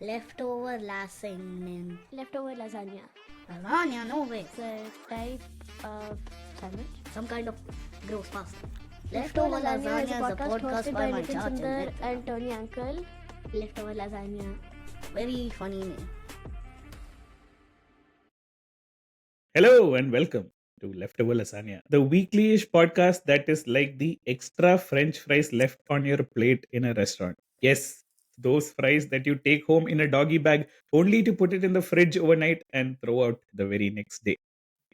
Leftover lasagne. Leftover lasagna. Lasagna? No way. It's a type of sandwich. Some kind of gross pasta. Leftover Leftover Lasagna is a podcast hosted by by my Nitin charge and Tony uncle. Leftover Lasagna. Very funny name. Hello and welcome to Leftover Lasagne, the weekly-ish podcast that is like the extra French fries left on your plate in a restaurant. Yes, those fries that you take home in a doggy bag only to put it in the fridge overnight and throw out the very next day.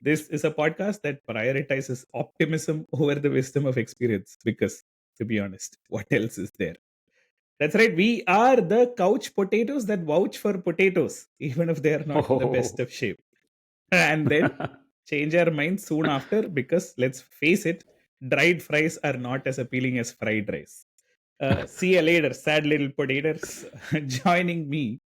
This is a podcast that prioritizes optimism over the wisdom of experience because, to be honest, what else is there? That's right, we are the couch potatoes that vouch for potatoes, even if they are not in the best of shape. And then change our minds soon after because let's face it, dried fries are not as appealing as fried rice. See you later, sad little potatoes. Joining me,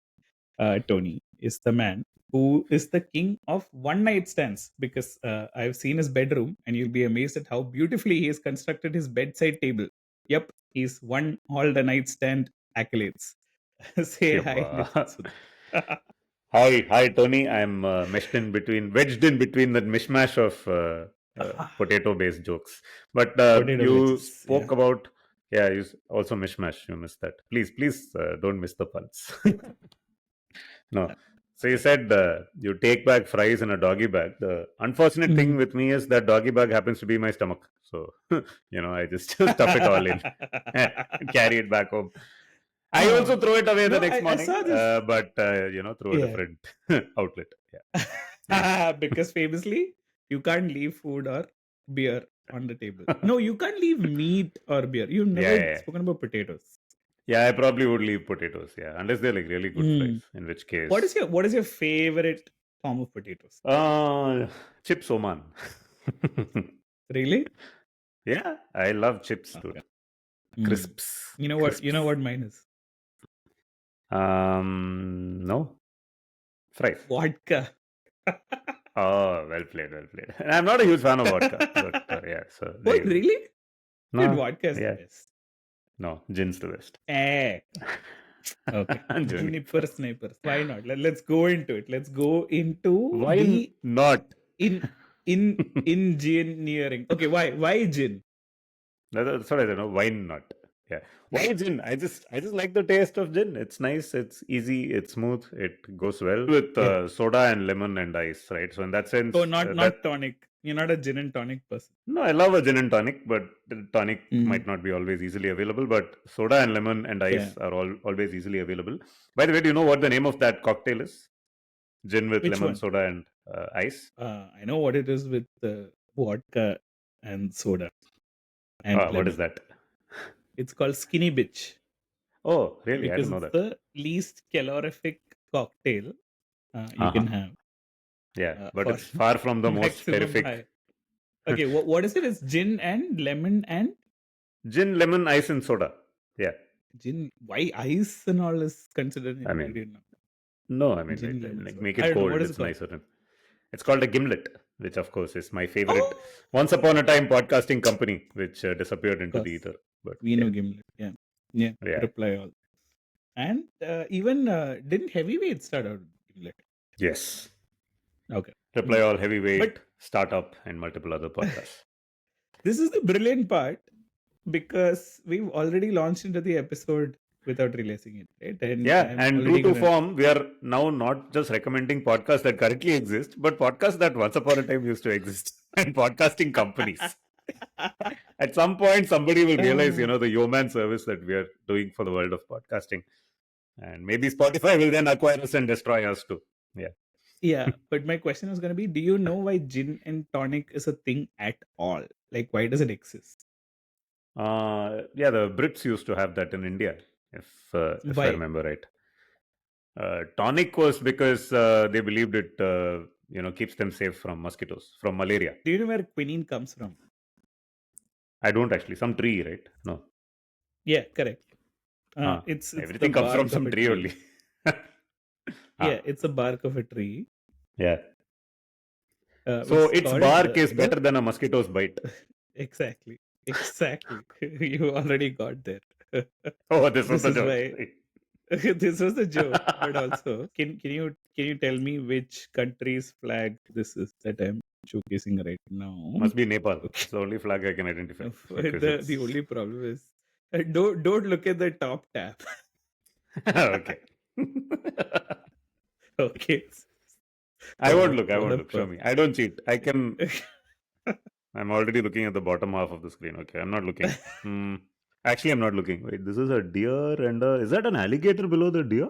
Tony, is the man who is the king of one night stands because I've seen his bedroom and you'll be amazed at how beautifully he has constructed his bedside table. Yep, he's won all the nightstand accolades. Say hi, Nitin Sudhir. Hi, Tony. I'm wedged in between that mishmash of potato-based jokes. But Potato you wedges, spoke yeah. about, also mishmash. You missed that. Please, don't miss the puns. No. So you said you take back fries in a doggy bag. The unfortunate thing with me is that doggy bag happens to be my stomach. So, I just stuff it all in, carry it back home. I also throw it away the next morning, saw this. but through a different outlet. Yeah. Because famously, you can't leave food or beer on the table. No, you can't leave meat or beer. You've never Yeah. spoken about potatoes. Yeah, I probably would leave potatoes. Yeah, unless they're like really good fries. In which case, What is your favorite form of potatoes? chips Oman. Really? Yeah, I love chips, Okay. dude. Crisps. You know what mine is? No. Fries. Vodka. Oh, well played. And I'm not a huge fan of vodka, but yeah. So there What, you go. really? No, Dude, vodka is yeah. the best. No, gin's the best. Okay. I'm joking. Snipers. Why not? Let's go into it. Let's go into Why not? engineering. Okay, why gin? That's what I don't know. Why not? Yeah. Why gin? I just like the taste of gin. It's nice. It's easy. It's smooth. It goes well with soda and lemon and ice, right? So in that sense, So not tonic. You're not a gin and tonic person. No, I love a gin and tonic, but the tonic might not be always easily available. But soda and lemon and ice are always easily available. By the way, do you know what the name of that cocktail is? Gin with lemon, soda, and ice. I know what it is with vodka and soda. And what is that? It's called Skinny Bitch. Oh, really? I Because didn't know it's that. the least calorific cocktail you can have. Yeah, but it's far from the most terrific. Okay, what is it? It's gin and lemon and? Gin, lemon, ice, and soda. Yeah. Gin, why ice and all is considered an ingredient? No, I mean, like make it cold. It's nicer. It's called a gimlet, which of course is my favorite once upon a time podcasting company, which disappeared into the ether. But we know Gimlet. Yeah. Reply all. And even didn't Heavyweight start out Gimlet? Yes. Okay. Reply all, Heavyweight, Startup, and multiple other podcasts. This is the brilliant part because we've already launched into the episode without releasing it, right? And true to form, we are now not just recommending podcasts that currently exist, but podcasts that once upon a time used to exist and podcasting companies. At some point, somebody will realize, the yeoman service that we are doing for the world of podcasting. And maybe Spotify will then acquire us and destroy us too. Yeah. Yeah, but my question was going to be, do you know why gin and tonic is a thing at all? Like, why does it exist? The Brits used to have that in India, if I remember right. Tonic was because they believed it, keeps them safe from mosquitoes, from malaria. Do you know where quinine comes from? I don't actually. Some tree, right? No. Yeah, correct. It's everything comes from some tree only. Yeah, it's a bark of a tree. Yeah. So its bark is better than a mosquito's bite. Exactly. You already got there. Oh, this was a joke. This was a joke, but also, can you tell me which country's flag this is that I'm showcasing right now? Must be Nepal. Okay. It's the only flag I can identify. Because The only problem is don't look at the top tab. okay. Okay. I won't look. I For won't the look. Show me. I don't cheat. I can. per- I'm already looking at the bottom half of the screen. Okay, I'm not looking. Actually, I'm not looking. Wait, this is a deer and is that an alligator below the deer?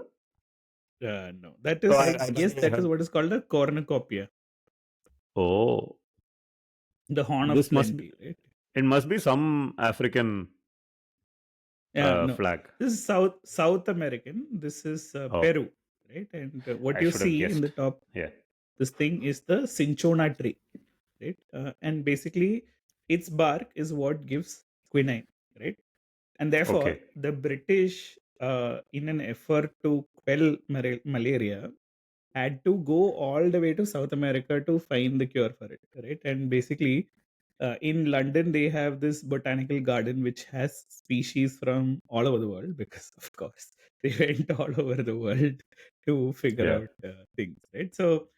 No, that So is I yes, that is what is called a cornucopia, Oh, the horn of this must be. plenty, right? It must be some African No, flag. this is South American. This is Oh, Peru, right? And what I you should have see in the guessed. top, Yeah. this thing is the cinchona tree, right? And basically, its bark is what gives quinine, right? And therefore, Okay. the British, in an effort to quell malaria, had to go all the way to South America to find the cure for it, right? And basically, in London, they have this botanical garden which has species from all over the world because, of course, they went all over the world to figure Yeah. out things, right? So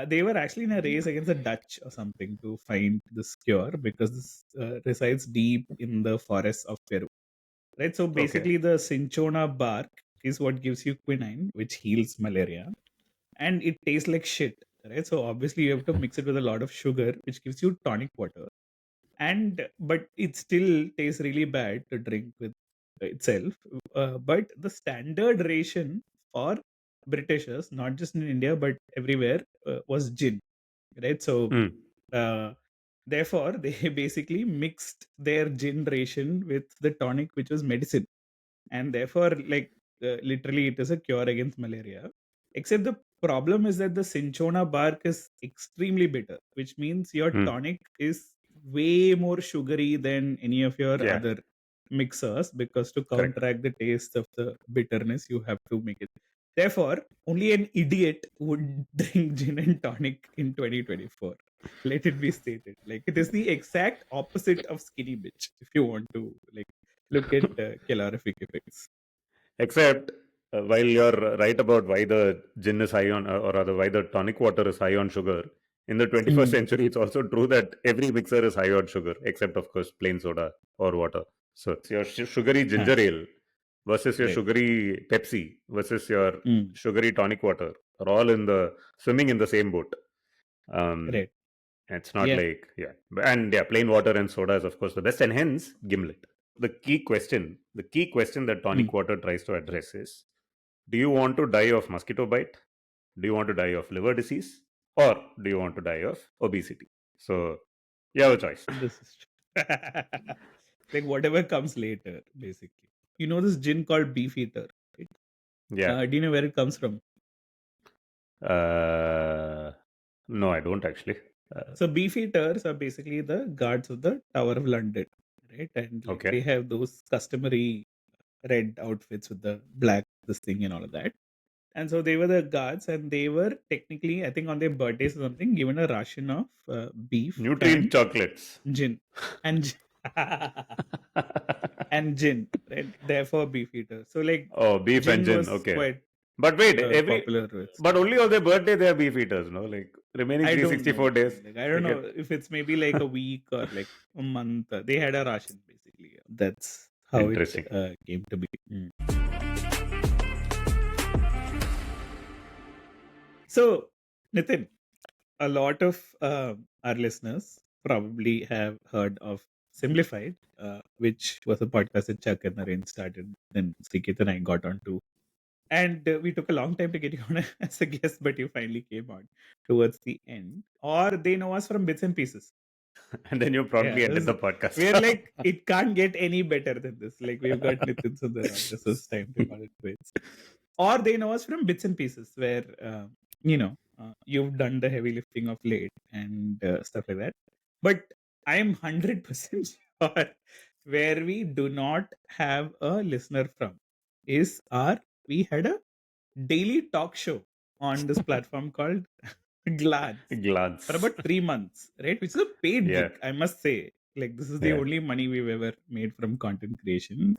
they were actually in a race against the Dutch or something to find this cure because this resides deep in the forests of Peru, right? So Okay. basically, the cinchona bark is what gives you quinine, which heals malaria, and it tastes like shit, right? So obviously, you have to mix it with a lot of sugar, which gives you tonic water, and but it still tastes really bad to drink with itself. But the standard ration for Britishers, not just in India but everywhere, was gin, right? So Mm. uh, therefore they basically mixed their gin ration with the tonic, which was medicine, and therefore, like, literally it is a cure against malaria. Except the problem is that the cinchona bark is extremely bitter, which means your Mm. tonic is way more sugary than any of your Yeah. other mixers, because to Correct. counteract the taste of the bitterness you have to make it. Therefore, only an idiot would drink gin and tonic in 2024. Let it be stated. Like, it is the exact opposite of skinny bitch, if you want to, like, look at calorific effects. Except while you're right about why the gin is high on, or rather why the tonic water is high on sugar, in the 21st century, it's also true that every mixer is high on sugar, except of course plain soda or water. So it's your sugary ginger ale versus your Right. sugary Pepsi versus your Mm. sugary tonic water are all in the swimming in the same boat. Right. It's not Yeah. like, yeah. And yeah, plain water and soda is of course the best, and hence gimlet. The key question that tonic water tries to address is: do you want to die of mosquito bite? Do you want to die of liver disease? Or do you want to die of obesity? So you have a choice. This is true. Like, whatever comes later, basically. You know this gin called Beefeater, right? Yeah. Do you know where it comes from? No, I don't actually. So Beefeaters are basically the guards of the Tower of London, right? And like, Okay. they have those customary red outfits with the black this thing and all of that. And so they were the guards, and they were technically, I think, on their birthdays or something, given a ration of beef Nutrient and chocolates. gin, and and gin, right? Therefore, Beefeater. So like, Oh, beef and gin gin. was Okay. quite But wait, popular with. but only on their birthday they are beef eaters, no? Like remaining I don't 364 know. days. Like, I don't they know get- if it's maybe like a week or like a month. They had a ration basically. That's how it Interesting. came to be. Mm. So, Nitin, a lot of our listeners probably have heard of Simplified, which was a podcast that Chuck and Naren started. Then Sriket and I got onto. And we took a long time to get you on as a guest, but you finally came on towards the end. Or they know us from bits and pieces. And then you promptly Yeah, ended the podcast. we're like, it can't get any better than this. Like, we've got Nitin Sundar on. This is time to call it quits. Or they know us from bits and pieces, where you've done the heavy lifting of late and stuff like that. But I'm 100% sure where we do not have a listener from is we had a daily talk show on this platform called Glance Glance. for about 3 months, right? Which is a paid Yeah. gig, I must say. Like, this is the Yeah. only money we've ever made from content creation.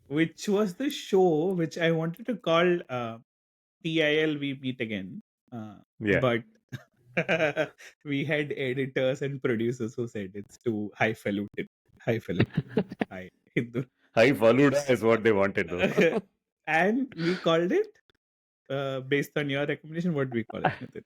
which was the show which I wanted to call TIL We Meet Again. Yeah. But we had editors and producers who said it's too highfalutin. Highfalutin. High Hindu. High Faluda is what they wanted, though. And we called it, based on your recommendation, what do we call it, Nitin?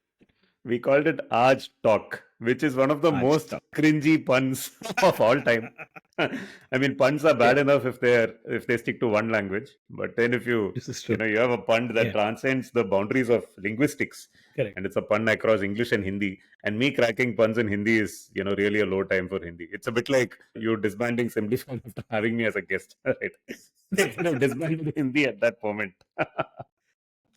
We called it Aaj Talk, which is one of the Aaj most Talk. cringy puns of all time. I mean, puns are bad enough if they stick to one language, but then if you This is true. you have a pun that Yeah. transcends the boundaries of linguistics, Correct. and it's a pun across English and Hindi. And me cracking puns in Hindi is really a low time for Hindi. It's a bit like you disbanding Simplify after having me as a guest, right? They could have disbanded Hindi at that moment.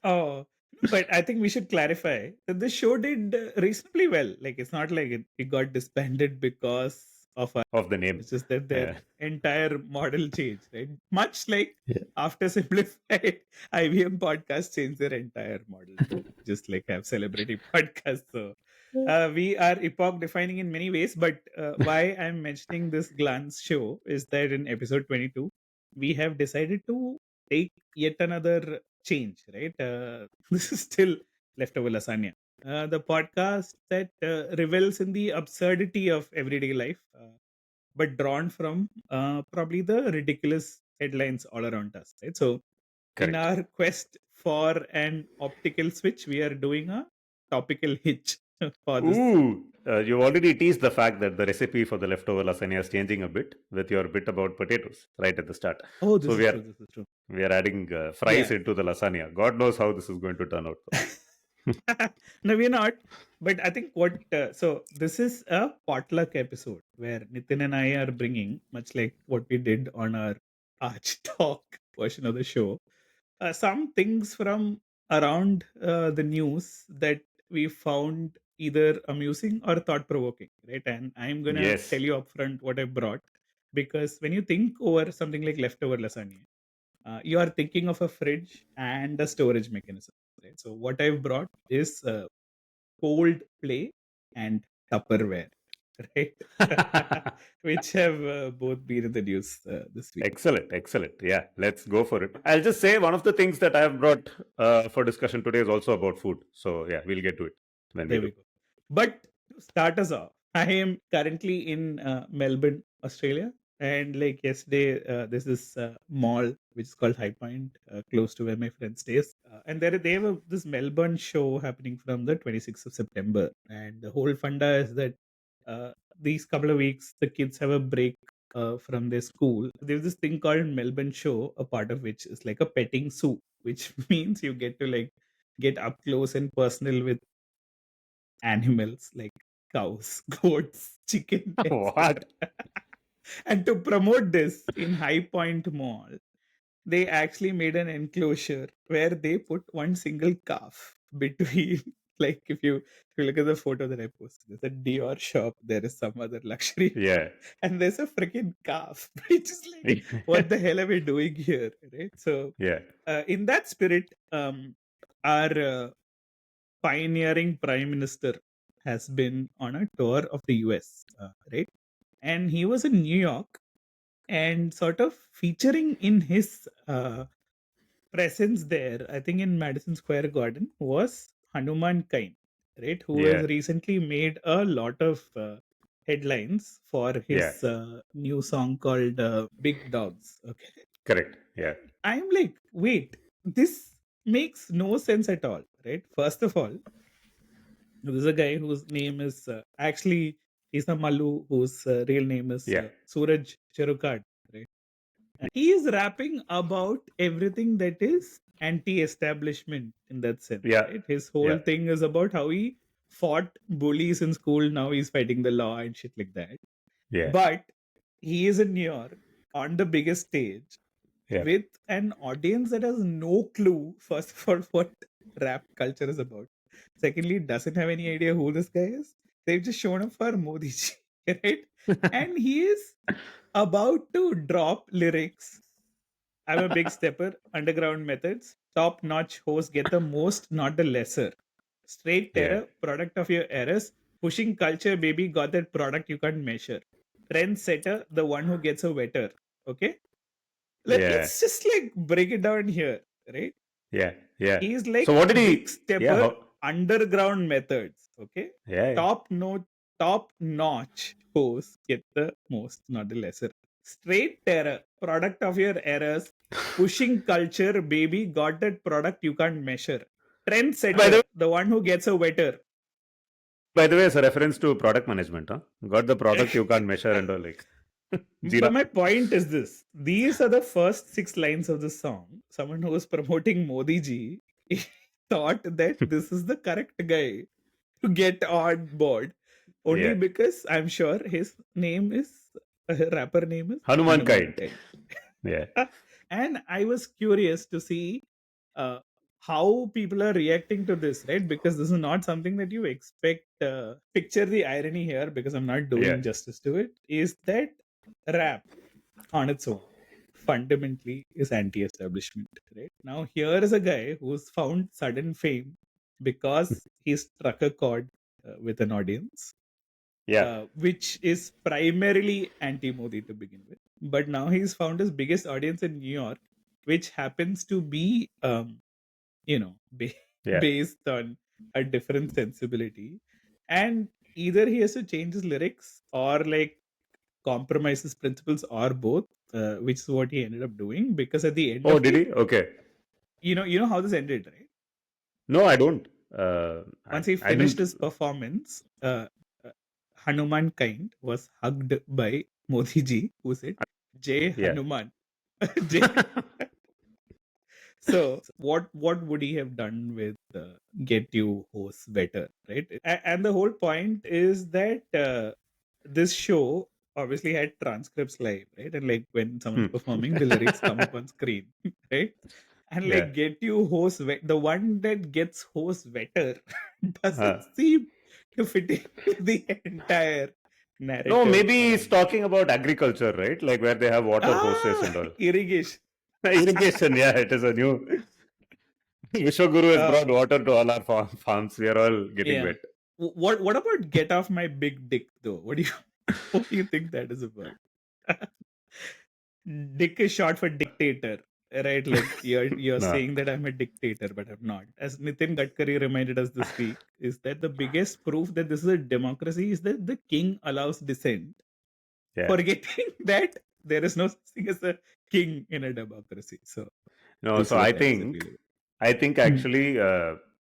Oh, but I think we should clarify that the show did reasonably well. Like, it's not like it got disbanded because of Of the name. It's just that their Yeah. entire model changed, right? Much like Yeah. after Simplified, IBM podcast changed their entire model to just like have celebrity podcasts. So we are epoch defining in many ways, but why I'm mentioning this glance show is that in episode 22, we have decided to take yet another change, right? This is still Leftover Lasagne. The podcast that revels in the absurdity of everyday life, but drawn from probably the ridiculous headlines all around us, right? So, in Correct. our quest for an optical switch, we are doing a topical hitch for this. Ooh, you already teased the fact that the recipe for the leftover lasagna is changing a bit with your bit about potatoes right at the start. Oh, this So is we are true. This is true. we are adding fries Yeah. into the lasagna. God knows how this is going to turn out, though. No, we're not. But I think so this is a potluck episode where Nitin and I are bringing, much like what we did on our Arch Talk version of the show, some things from around the news that we found either amusing or thought provoking, right? And I'm gonna Yes. tell you upfront what I brought, because when you think over something like leftover lasagna, you are thinking of a fridge and a storage mechanism, right? So what I've brought is Coldplay and Tupperware, right? Which have both been in the news this week. Excellent. Yeah, let's go for it. I'll just say one of the things that I have brought for discussion today is also about food. So yeah, we'll get to it when There we we do. go. But to start us off, I am currently in Melbourne, Australia. And like yesterday, there's this mall which is called High Point, close to where my friend stays. And they have this Melbourne show happening from the 26th of September. And the whole funda is that these couple of weeks, the kids have a break from their school. There's this thing called Melbourne Show, a part of which is like a petting zoo, which means you get to like get up close and personal with animals like cows, goats, chicken, What? etc. And to promote this in High Point Mall, they actually made an enclosure where they put one single calf between. Like if you look at the photo that I posted, there's a Dior shop, there is some other luxury, Yeah. and there's a freaking calf, which is like, what the hell are we doing here, right? So Yeah. in that spirit, our pioneering prime minister has been on a tour of the US, right? And he was in New York, and sort of featuring in his presence there, I think in Madison Square Garden, was Hanumankind, right? Who Yeah. has recently made a lot of headlines for his new song called Big Dogs. Okay. Correct. Yeah. I'm like, wait, this makes no sense at all, right? First of all, there's a guy whose name is actually he's a Malu, whose real name is Yeah. Suraj Cherukad, right? And he is rapping about everything that is anti-establishment in that sense, Yeah. right? His whole Yeah. thing is about how he fought bullies in school. Now he's fighting the law and shit like that. Yeah. But he is in New York on the biggest stage Yeah. with an audience that has no clue, first of all, what rap culture is about. Secondly, doesn't have any idea who this guy is. They've just shown up for Modi ji, right? And he is about to drop lyrics. I'm a big stepper, underground methods, top notch host, get the most, not the lesser. Straight terror, Yeah. product of your errors. Pushing culture, baby, got that product you can't measure. Trendsetter, the one who gets a wetter. Okay? Yeah. Let's just like break it down here, right? Yeah. Yeah. He's like So what did he? big stepper, Yeah. underground methods. Okay, Yeah. top notch hosts get the most, not the lesser. Straight terror, product of your errors. Pushing culture, baby, got that product you can't measure. By the Trendsetter, way, the one who gets a wetter. it's a reference to product management. Huh? Got the product you can't measure and all like. But my point is this: these are the first 6 lines of the song. Someone who was promoting Modi ji thought that this is the correct guy to get on board, only Yeah. because I'm sure his name is rapper name is Hanumankind. Hanumankind. Yeah. And I was curious to see uh, how people are reacting to this, right? Because this is not something that you expect. Picture the irony here, because I'm not doing Yeah. justice to it. Is that rap on its own fundamentally is anti-establishment, right? Now here is a guy who's found sudden fame because he struck a chord with an audience, Yeah. which is primarily anti-Modi to begin with. But now he's found his biggest audience in New York, which happens to be, you know, Yeah. based on a different sensibility. And either he has to change his lyrics or like compromise his principles or both, which is what he ended up doing. Because at the end Oh, of did it, he? Okay. you know how this ended, right? No, I don't. Once he I finished didn't. his performance, Hanumankind was hugged by Modi ji, who said, Jai Yeah. Hanuman. Jai. So what would he have done with Get You Host Better, right? And the whole point is that this show obviously had transcripts live, right? And like when someone's performing, the lyrics come up on screen, right? And Yeah. like Get You Host the one that gets host better doesn't Uh, seem to fit into the entire narrative. no, maybe he's around talking about agriculture, right? Like where they have water hoses and all. irrigation. Irrigation, yeah, it is a new. Vishwaguru has Uh, brought water to all our farms. We are all getting yeah. wet. What about Get Off My Big Dick though? What do you think that is about? Dick is short for dictator, right? Like you're No. saying that I'm a dictator, but I'm not. As Nitin Gadkari reminded us this week, is that the biggest proof that this is a democracy is that the king allows dissent, Yeah. forgetting that there is no such thing as a king in a democracy. So No, we'll so see I what happens if think we do. actually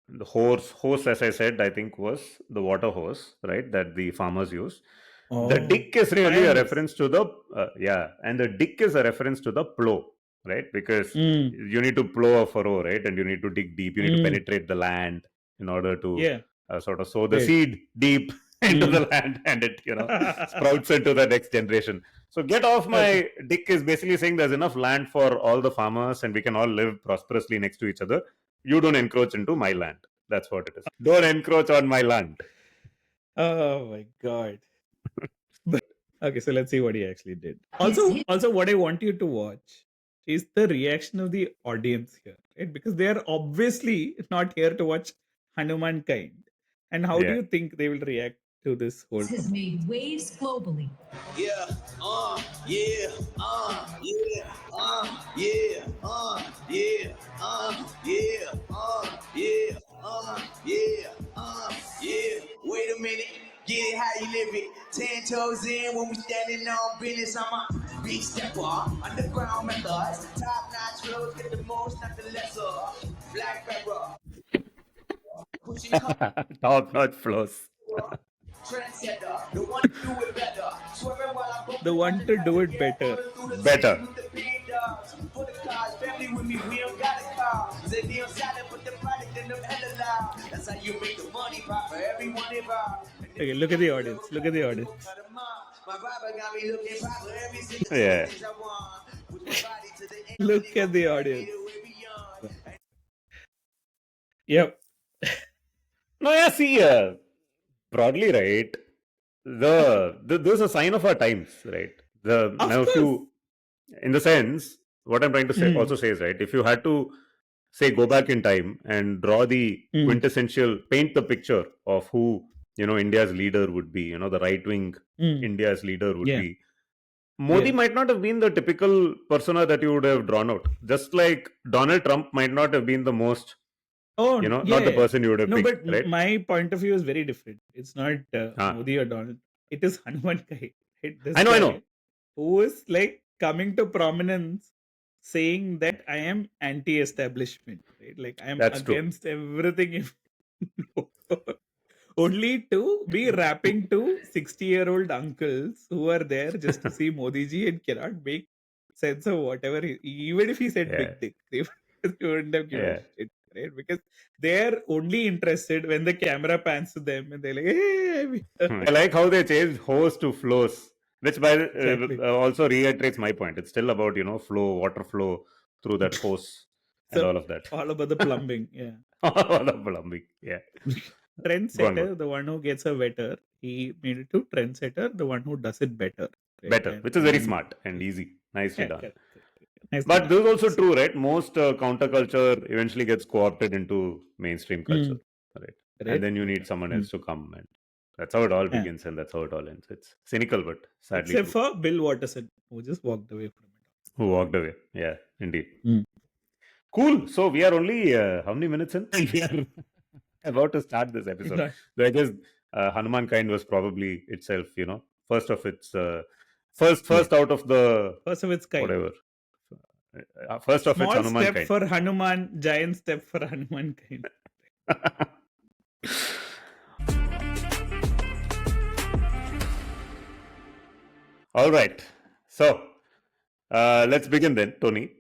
the hose, as I said, I think was the water hose, right? That the farmers use. The Oh, dick is really a science. reference to the and the dick is a reference to the plow, right? Because you need to plow a furrow, right? And you need to dig deep. You need to penetrate the land in order to Yeah. sort of sow the Right. seed deep into the land, and it sprouts into the next generation. So get off my dick is basically saying there's enough land for all the farmers and we can all live prosperously next to each other. You don't encroach into my land. That's what it is. Don't encroach on my land. Oh my god. Okay, so let's see what he actually did. Also, what I want you to watch is the reaction of the audience here, right? Because they are obviously not here to watch Hanumankind. And how do Yeah. you think they will react to this whole has made waves globally. Yeah, yeah, yeah, yeah, yeah, yeah, yeah. Wait a minute, get it how you live it. 10 toes in when we standing on business. I'm a big stepper, underground methods. Top notch flows, get the most, not the lesser. Black pepper. Pushing Top notch flows. trendsetter, the one to do it better. Swerving while I'm The one to do it better. Better. For the cars, family with me, we don't got a car. Say they on silent, but the product in them hella loud. That's how you make the money pop for everyone involved. Okay, look at the audience. Look at the audience. My rapper got me looking pop for every single Yeah. sentence I want. With my body to the end. Look at the audience. Yep. No, yeah, see, broadly, right? There's a sign of our times, right? Of Now, if course. you, in the sense, what I'm trying to say also says, right? If you had to say go back in time and draw the quintessential, paint the picture of who India's leader would be, the right wing India's leader would Yeah. be. Modi Yeah. might not have been the typical persona that you would have drawn out. Just like Donald Trump might not have been the most, Oh, not the yeah. person you would have No, picked, but right? my point of view is very different. It's not Ah. Modi or Donald. It is Hanumankind. This I know. guy who is like coming to prominence saying that I am anti-establishment, right? Like I am That's true. against everything. Only to be rapping to 60-year-old uncles who are there just to see Modi ji and cannot make sense of whatever even if he said Yeah. big dick, they wouldn't have given Yeah. a shit, right? Because they're only interested when the camera pans to them and they're like, hey, I like how they changed hose to flows, which Exactly. also reiterates my point. It's still about, flow, water flow through that hose and So all of that. all about the plumbing, yeah. All of plumbing, yeah. Trendsetter, the one who gets a wetter, he made it to trendsetter, the one who does it better. Right? Better, which is very smart and easy. Nicely Yeah, done. correct. Nicely But done. this is also true, right? Most counterculture eventually gets co-opted into mainstream culture, right? Right. And then you need someone else to come, and that's how it all begins, and that's how it all ends. It's cynical, but sadly Except true. for Bill Watterson, who just walked away from it. Who walked away? Yeah, indeed. Mm. Cool. So we are only how many minutes in? We are about to start this episode. So I guess Hanumankind was probably itself, first of its first out of the First of its kind. whatever. First of Small its Hanumankind. step for Hanuman, giant step for Hanumankind. All right. So let's begin then, Tony,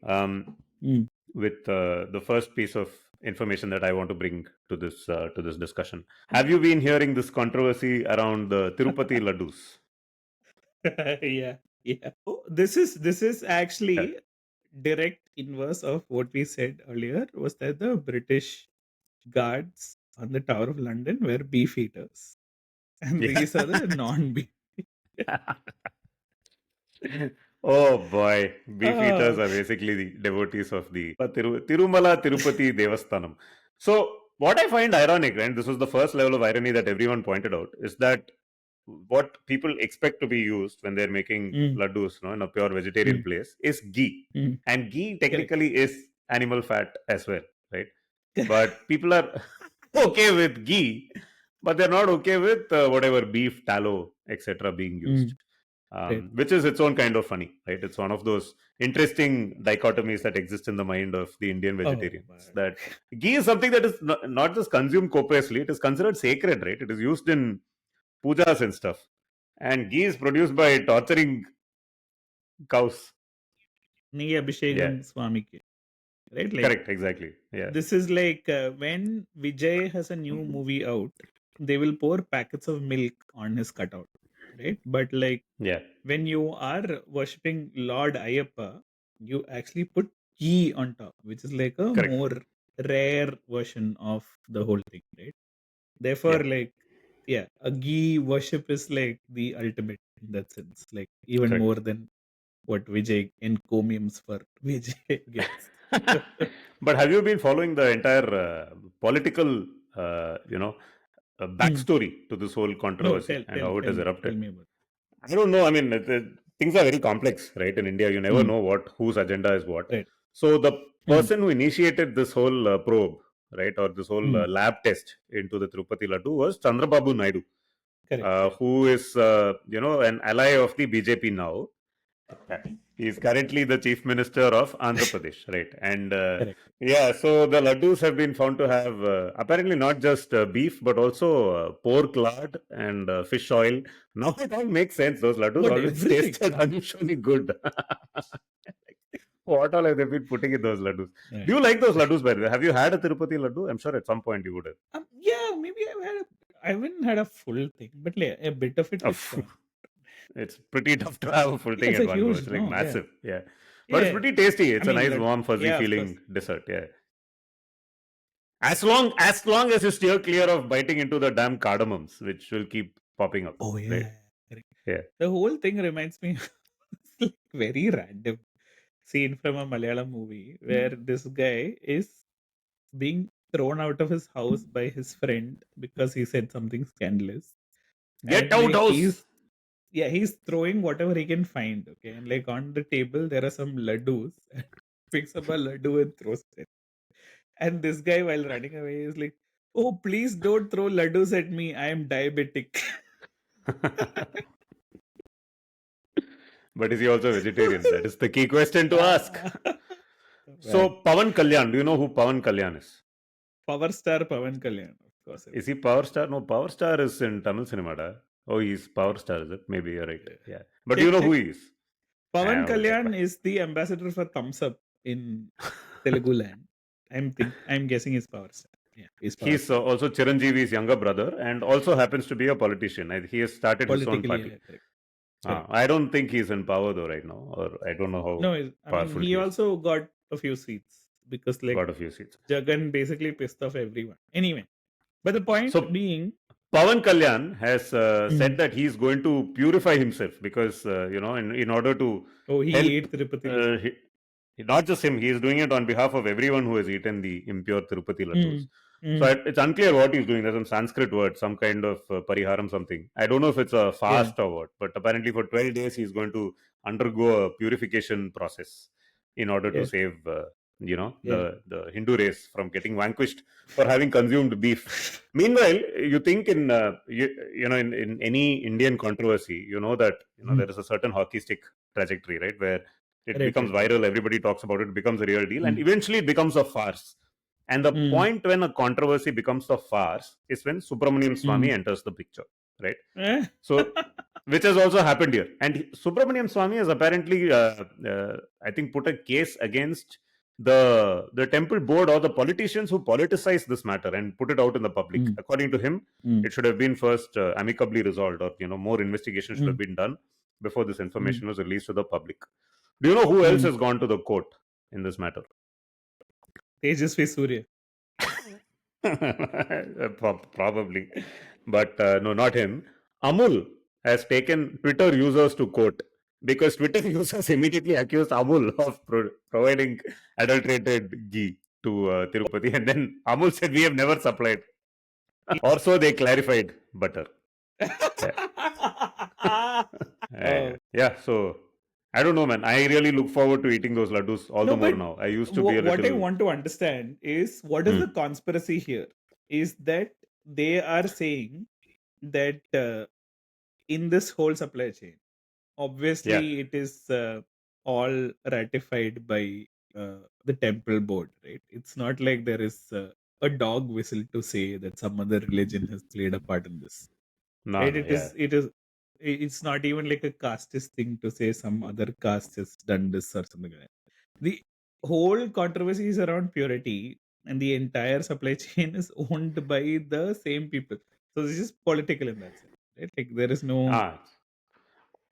with the first piece of information that I want to bring to this discussion. Have you been hearing this controversy around the Tirupati Laddus? Yeah. Oh, this is actually direct inverse of what we said earlier. Was that the British guards on the Tower of London were beef eaters, and these are the non-beef. Oh boy, beef eaters are basically the devotees of the Tirumala Tirupati Devasthanam. So what I find ironic, and this was the first level of irony that everyone pointed out, is that what people expect to be used when they're making laddus, in a pure vegetarian place, is ghee, and ghee technically is animal fat as well, right? But people are okay with ghee, but they're not okay with whatever beef, tallow, etc. being used. Which is its own kind of funny, right? It's one of those interesting dichotomies that exist in the mind of the Indian vegetarians. That ghee is something that is not just consumed copiously, it is considered sacred, right? It is used in pujas and stuff. And ghee is produced by torturing cows. Neyi Abhishekam Swami ke. Right? Like, correct, exactly. Yeah. This is like when Vijay has a new movie out, they will pour packets of milk on his cutout, right? But like when you are worshipping Lord Ayyappa, you actually put ghee on top, which is like a more rare version of the whole thing, right? Therefore, a ghee worship is like the ultimate in that sense, like even more than what Vijay encomiums for Vijay gets. But have you been following the entire political, backstory to this whole controversy and how it has erupted? Tell me about it. I don't know. I mean, things are very complex, right? In India, you never know whose agenda is what. Right. So the person who initiated this whole probe, right, or this whole lab test into the Tirupati Laddu was Chandrababu Naidu, who is, an ally of the BJP now. He is currently the chief minister of Andhra Pradesh, right? And so the laddus have been found to have apparently not just beef, but also pork lard and fish oil. Now it all makes sense. Those laddus always tasted unusually good. What all have they been putting in those laddus? Right. Do you like those laddus, by the way? Have you had a Tirupati laddu? I'm sure at some point you would have. Maybe I haven't had a full thing, but a bit of it is fun. It's pretty tough to have a full thing at one go. It's like massive. Yeah. But it's pretty tasty. It's a nice, warm, fuzzy feeling dessert. Yeah. As long as you steer clear of biting into the damn cardamoms, which will keep popping up. Oh, yeah. Right? Yeah. The whole thing reminds me of like very random scene from a Malayalam movie where this guy is being thrown out of his house by his friend because he said something scandalous. Get out house! Yeah, he's throwing whatever he can find. Okay, and like on the table there are some laddus. Picks up a laddu and throws it. And this guy, while running away, is like, "Oh, please don't throw laddus at me. I am diabetic." But is he also vegetarian? That is the key question to ask. So, Well, Pavan Kalyan, do you know who Pavan Kalyan is? Power star Pavan Kalyan, of course. Is he Power Star? No, Power Star is in Tamil cinema. Da. Oh, he's Power Star, is it? Maybe you're right. Yeah. But do you Check, know who check. he is? Pavan Okay, Kalyan fine. is the ambassador for Thumbs Up in Telugu land. I'm guessing he's Power Star. Yeah, he's Power He's Star. also Chiranjeevi's younger brother and also happens to be a politician. He has started his own Politically, party. yeah, correct. Correct. I don't think he's in power though right now, or I don't know how No, I mean, powerful he he is. also got a few seats because like Got a few seats. Jagan basically pissed off everyone. Anyway, but the point So, being, Pavan Kalyan has said Mm. that he's going to purify himself because, in order to oh, he help, ate Tirupati Lasagne. not just him, he is doing it on behalf of everyone who has eaten the impure Tirupati laddus. Mm. So, it's unclear what he's doing. There's some Sanskrit word, some kind of pariharam something. I don't know if it's a fast or what, but apparently for 12 days he's going to undergo a purification process in order to Yeah. save, Yeah. the Hindu race from getting vanquished for having consumed beef. Meanwhile, you think in in any Indian controversy, you know that there is a certain hockey stick trajectory, right, where it Right, becomes right. viral, everybody talks about it, it becomes a real deal, and Mm. eventually it becomes a farce. And the Mm. point when a controversy becomes a farce is when Subramaniam Swami enters the picture, right? Eh? So, which has also happened here. And Subramaniam Swami has apparently, I think, put a case against the temple board or the politicians who politicized this matter and put it out in the public. Mm. According to him, Mm. it should have been first amicably resolved, or more investigation should have Mm. been done before this information was released to the public. Do you know who else has gone to the court in this matter? Tejasvi Surya. Probably, but no, not him. Amul has taken Twitter users to court because Twitter users immediately accused Amul of providing adulterated ghee to Tirupati, and then Amul said, "We have never supplied." Also, they clarified butter. Yeah, so I don't know, man. I really look forward to eating those laddus all the more but now. I used to be a what I little. want to understand is what is the conspiracy here? Is that they are saying that in this whole supply chain, obviously it is all ratified by the temple board, right? It's not like there is a dog whistle to say that some other religion has played a part in this. No, Right? no, It's not even like a casteist thing to say some other caste has done this or something like that. The whole controversy is around purity, and the entire supply chain is owned by the same people. So this is political in that sense, right? Like there is no.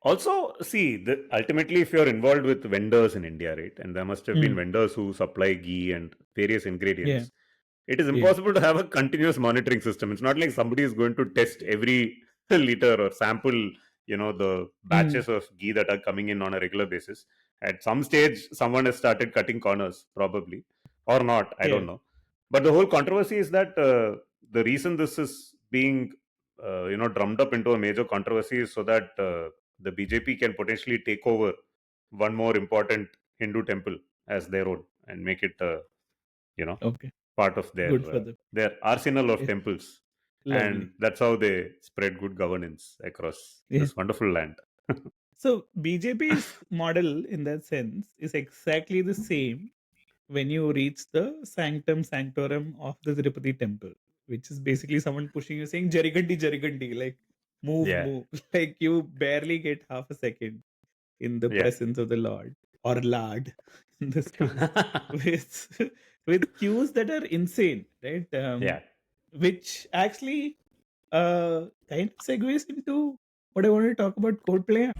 Also, see, ultimately, if you're involved with vendors in India, right, and there must have been vendors who supply ghee and various ingredients, it is impossible to have a continuous monitoring system. It's not like somebody is going to test every liter or sample, the batches of ghee that are coming in on a regular basis. At some stage, someone has started cutting corners, probably, or not. I don't know. But the whole controversy is that the reason this is being, drummed up into a major controversy is so that the BJP can potentially take over one more important Hindu temple as their own and make it, part of their arsenal of temples. Lovely. And that's how they spread good governance across this wonderful land. So BJP's model in that sense is exactly the same when you reach the sanctum sanctorum of the Tirupati temple, which is basically someone pushing you saying Jarigandi, Jarigandi, like move, move. Like you barely get half a second in the presence of the Lord or Lord in this case with cues that are insane, right? Which actually kind of segues into what I wanted to talk about Coldplay.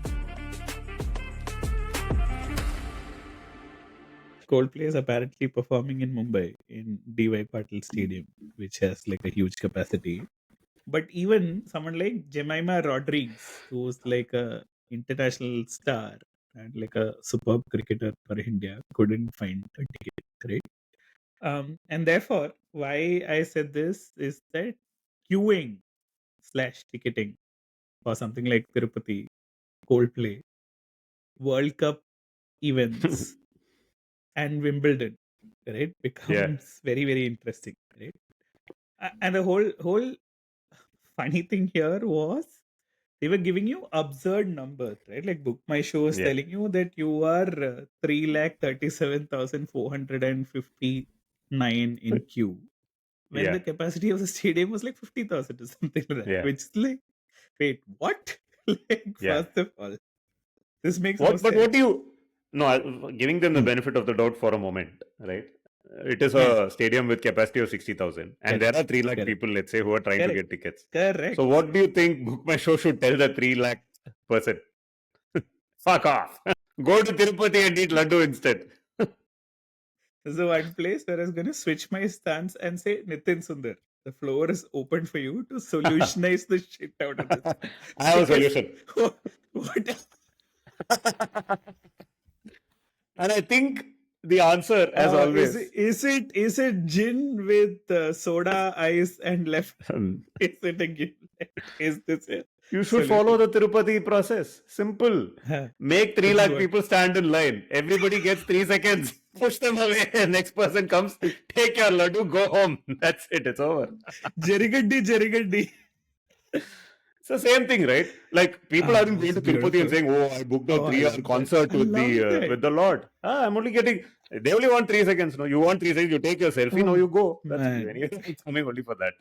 Coldplay is apparently performing in Mumbai in DY Patil Stadium, which has like a huge capacity. But even someone like Jemima Rodriguez, who's like a international star and like a superb cricketer for India, couldn't find a ticket, right? And therefore, why I said this is that queuing / ticketing for something like Tirupati Coldplay, World Cup events, and Wimbledon, right, becomes very, very interesting, right? And the whole funny thing here was they were giving you absurd numbers, right? Like Book My Show is Yeah. telling you that you are 3,37,459 in queue, when Yeah. the capacity of the stadium was like 50,000 or something like that. Yeah. Which is like, wait, what? Like, Yeah. first of all, this makes no But sense. what do you? No, giving them the Hmm. benefit of the doubt for a moment, right? It is a stadium with capacity of 60,000, and there are 3 lakh Correct. people, let's say, who are trying to Correct. get tickets. Correct. So, what do you think Book My Show should tell the 3 lakh person? Fuck off. Go to Tirupati and eat Laddu instead. There's the one place where I was going to switch my stance and say, Nitin Sundar, the floor is open for you to solutionize the shit out of this. I have a Because- solution. What? And I think the answer, as always, Is it gin with soda, ice, and left? Is it a gin? Is this it? you should solution. follow the Tirupati process. Simple. Make 3 Which is lakh what? people stand in line. Everybody gets 3 seconds. Push them away. Next person comes. Take your laddu. Go home. That's it. It's over. Jerigaddi. It's the same thing, right? Like people aren't going to that's Tirupati and beautiful. saying, "Oh, I booked a Oh, I 3-hour love that. concert I with love that. the Lord." I'm only getting. They only want 3 seconds. No, you want 3 seconds. You take your selfie. No, you go. That's Man. anyway. I'm coming only for that.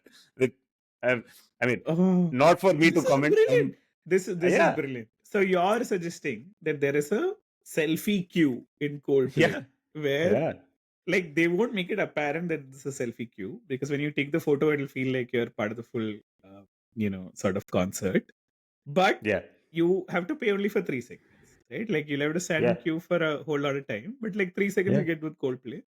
I mean, Oh. not for me to This is comment. brilliant. This yeah. is brilliant. So you're suggesting that there is a selfie queue in Coldplay, Yeah. where Yeah. like they won't make it apparent that this is a selfie queue, because when you take the photo, it'll feel like you're part of the full, sort of concert. But Yeah. you have to pay only for 3 seconds, right? Like you'll have to stand in Yeah. queue for a whole lot of time, but like 3 seconds Yeah. you get with Coldplay.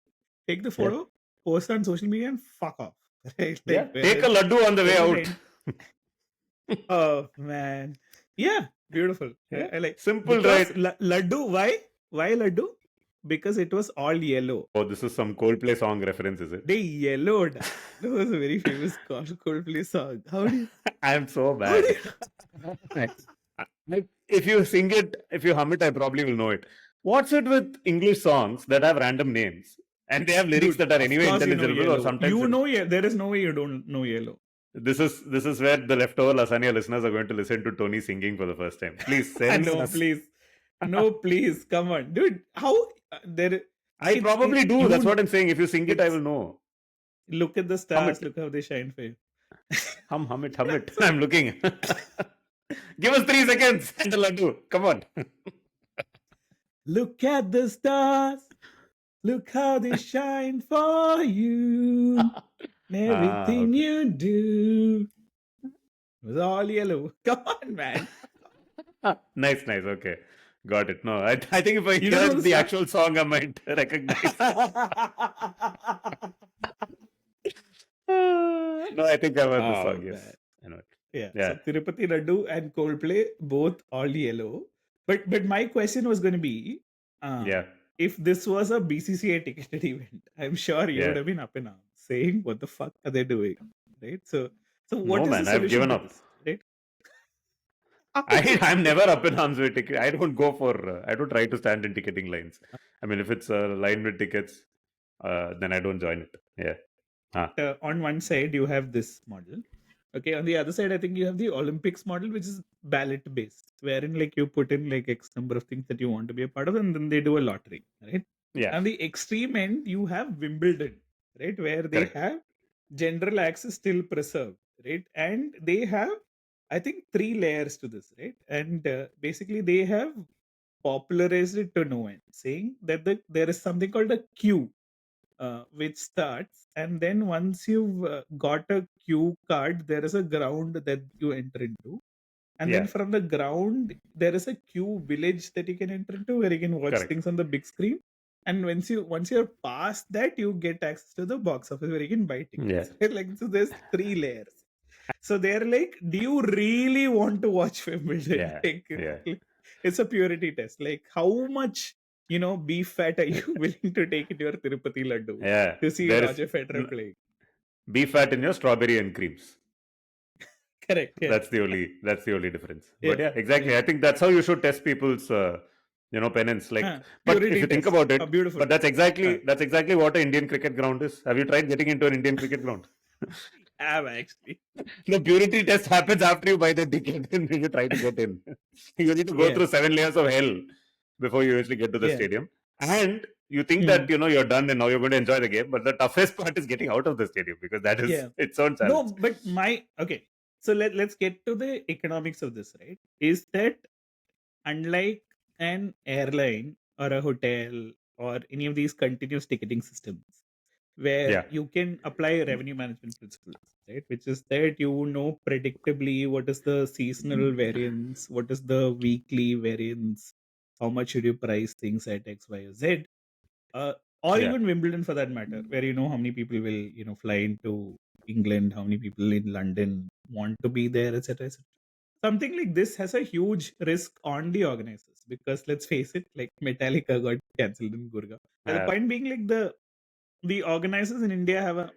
Take the photo, post on social media, and fuck off. Right? Yeah. Like, Take a laddu on the way whereas out. Oh man, yeah, beautiful. Yeah. I like Simple, because right? Laddu. Why Laddu? Because it was all yellow. Oh, this is some Coldplay song reference, is it? They yellowed. That was a very famous Coldplay song. How do you? I'm so How bad. do you If you sing it, if you hum it, I probably will know it. What's it with English songs that have random names and they have lyrics Dude, that are of anyway course you know intelligible, or yellow. sometimes You it- know, there is no way you don't know yellow. this is where the Leftover Lasagne listeners are going to listen to Tony singing for the first time. Please send No, us. please, no, please, come on, dude. How there? I probably do. That's you- what I'm saying. If you sing it, I it's- will know. Look at the stars. it. Look how they shine for you. Hum it. I'm looking. Give us 3 seconds and a laddu. Come on. Look at the stars. Look how they shine for you. Everything okay. you do. It was all yellow. Come on, man. Nice. Okay. Got it. No, I think if I You don't know hear the the song? actual song, I might recognize. No, I think I've heard the Oh, song. Yes. man. I know it. Yeah. Yeah. So Tirupati Laddu and Coldplay, both all yellow. But my question was going to be, Yeah. if this was a BCCI ticketed event, I'm sure you Yeah. would have been up and down saying, "What the fuck are they doing?" Right? So what No, is man, the I've solution given to up. this? Right? I'm never up in arms with ticket. I don't go for. I don't try to stand in ticketing lines. I mean, if it's a line with tickets, then I don't join it. Yeah. On one side you have this model, okay, on the other side I think you have the Olympics model, which is ballot based, wherein like you put in like X number of things that you want to be a part of, and then they do a lottery, right? Yeah. On the extreme end you have Wimbledon, right, where they Correct. have general access still preserved, right? And they have, I think, 3 layers to this, right? And basically they have popularized it to no end, saying that there is something called a queue, which starts, and then once you've got a queue card, there is a ground that you enter into, and then Yeah. from the ground there is a queue village that you can enter into, where you can watch Correct. things on the big screen. And once you're past that, you get access to the box office where you can buy tickets. Like, so there's 3 layers. So they're like, do you really want to watch Wimbledon? Yeah, Like, yeah. it's a purity test. Like, how much beef fat are you willing to take into your Tirupati Laddu Yeah. to see There is Roger Federer playing? beef fat in your strawberry and creams. Correct. Yeah. That's the only difference. But Yeah. yeah, exactly. Yeah. I think that's how you should test people's penance. Like, but if Purity you think test. about A it, beautiful but test. that's exactly what an Indian cricket ground is. Have you tried getting into an Indian cricket ground? Actually. The purity test happens after you buy the ticket and you try to get in. You need to go Yeah. through 7 layers of hell before you actually get to the Yeah. stadium. And you think that you're done and now you're going to enjoy the game, but the toughest part is getting out of the stadium because that is Yeah. its own No, challenge. but okay. So let's get to the economics of this, right? Is that unlike an airline or a hotel or any of these continuous ticketing systems where Yeah. you can apply revenue management principles, right? Which is that you know predictably what is the seasonal variance, what is the weekly variance, how much should you price things at X, Y, or Z, or Yeah. even Wimbledon for that matter, where you know how many people will fly into England, how many people in London want to be there, etc., etc. Something like this has a huge risk on the organizers because let's face it, like Metallica got cancelled in Gurgaon. But the point being, like the organizers in India have a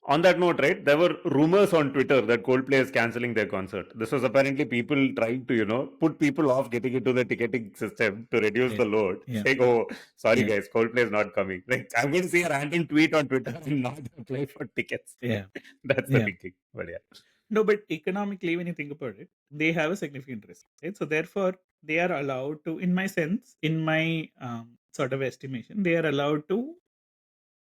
On that note, right, there were rumors on Twitter that Coldplay is cancelling their concert. This was apparently people trying to, put people off getting into the ticketing system to reduce the load. Saying, oh, sorry guys, Coldplay is not coming. Like, I'm going to see a random tweet on Twitter and not apply for tickets. Yeah. That's the thinking. But yeah. No, but economically, when you think about it, they have a significant risk, right? So therefore, they are allowed to, in my sort of estimation, they are allowed to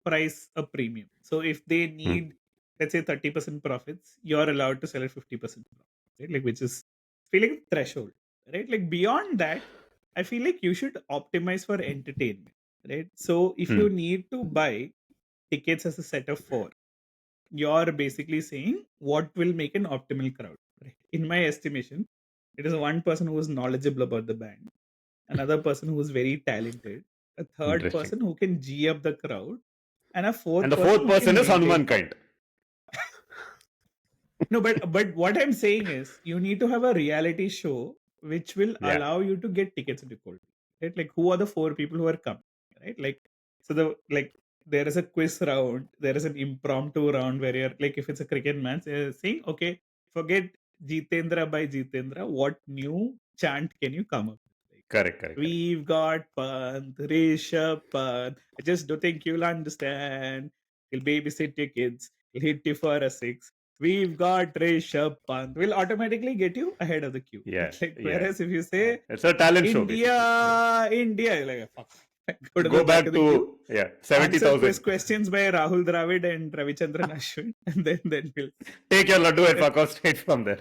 price a premium. So if they need, let's say, 30% profits, you're allowed to sell at 50%, right? Like, which is feeling threshold, right? Like beyond that, I feel like you should optimize for entertainment, right? So if you need to buy tickets as a set of 4, you're basically saying what will make an optimal crowd, right? In my estimation, it is one person who is knowledgeable about the band, another person who is very talented, a third person who can G up the crowd, and a fourth And the person fourth who person can is maintain. Hanumankind. No, but what I'm saying is you need to have a reality show which will allow you to get tickets into Coldplay, right? Like who are the 4 people who are coming, right? Like so there is a quiz round, there is an impromptu round where you're like if it's a cricket match, saying okay, forget Jitendra by Jitendra, what new chant can you come up with? Like, Correct. we've got Pant, Rishabh Pant. I just don't think you'll understand. He'll babysit your kids. He'll hit you for a 6. We've got Rishabh Pant. Will automatically get you ahead of the queue. Yeah. Whereas if you say It's a talent show. India, you're like fuck. Go back of the to queue. 70,000. Questions by Rahul Dravid and Ravichandran Ashwin, and then we'll Take your laddu and fuck off straight from there.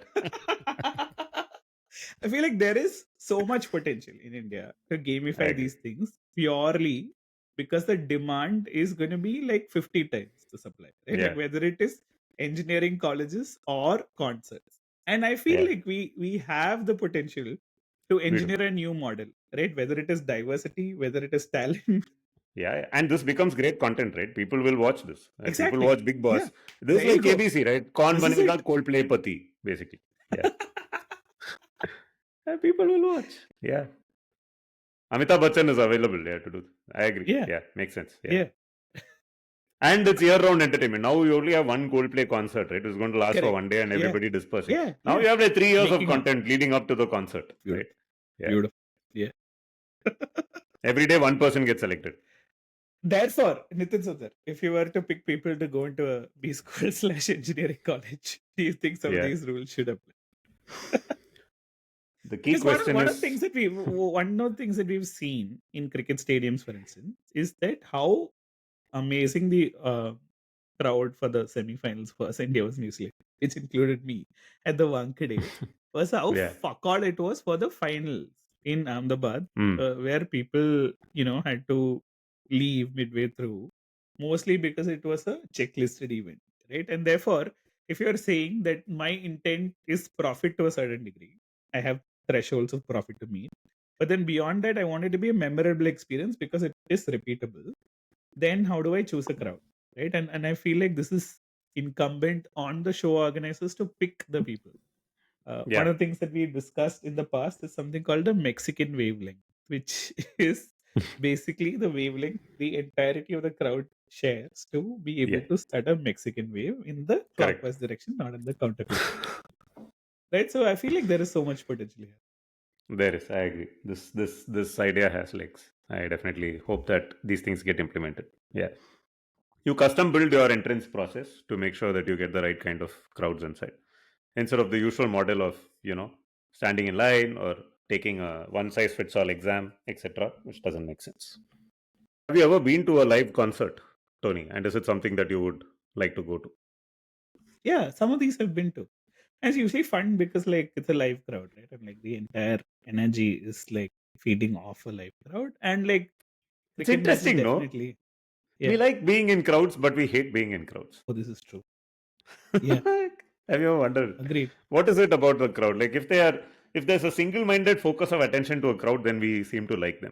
I feel like there is so much potential in India to gamify these things purely because the demand is going to be like 50 times the supply, right? Like whether it is engineering colleges or concerts. And I feel like we have the potential to engineer a new model, right? Whether it is diversity, whether it is talent. Yeah, and this becomes great content, right? People will watch this. Exactly. People watch Big Boss. Yeah. This There is like you go. KBC, right? Kaun This is banega it. Coldplay pati, basically. Yeah. And people will watch. Yeah. Amitabh Bachchan is available to do. I agree. Yeah. Makes sense. Yeah. And it's year-round entertainment. Now you only have one Coldplay concert, right? It's going to last for one day and everybody dispersing. Yeah. Now you have like 3 years Making of content leading up to the concert, right? Yeah. Beautiful. Yeah. Every day one person gets selected. Therefore, Nitin Sundar, if you were to pick people to go into a B school / engineering college, do you think some of these rules should apply? The key question one is of the things that we've seen in cricket stadiums, for instance, is that how amazing the crowd for the semi-finals was India was New Zealand, which included me at the Wankhede, was how fuck all it was for the finals in Ahmedabad, where people had to leave midway through, mostly because it was a checklisted event, right? And therefore, if you're saying that my intent is profit to a certain degree, I have thresholds of profit to meet, but then beyond that, I want it to be a memorable experience because it is repeatable. Then how do I choose a crowd, right? And I feel like this is incumbent on the show organizers to pick the people. One of the things that we discussed in the past is something called the Mexican wavelength, which is basically the wavelength the entirety of the crowd shares to be able to start a Mexican wave in the clockwise direction, not in the counterclockwise. right? So I feel like there is so much potential here. There is, I agree. This idea has legs. I definitely hope that these things get implemented. Yeah. You custom build your entrance process to make sure that you get the right kind of crowds inside. Instead of the usual model of, standing in line or taking a one size fits all exam, etc., which doesn't make sense. Have you ever been to a live concert, Tony? And is it something that you would like to go to? Yeah, some of these have been to. And it's usually fun because like it's a live crowd, right? And like the entire energy is like feeding off a live crowd. And like It's cricket matches interesting, no? definitely. We Yeah. like being in crowds, but we hate being in crowds. Oh, this is true. Yeah. Have you ever wondered Agreed. what is it about the crowd? Like if there's a single-minded focus of attention to a crowd, then we seem to like them.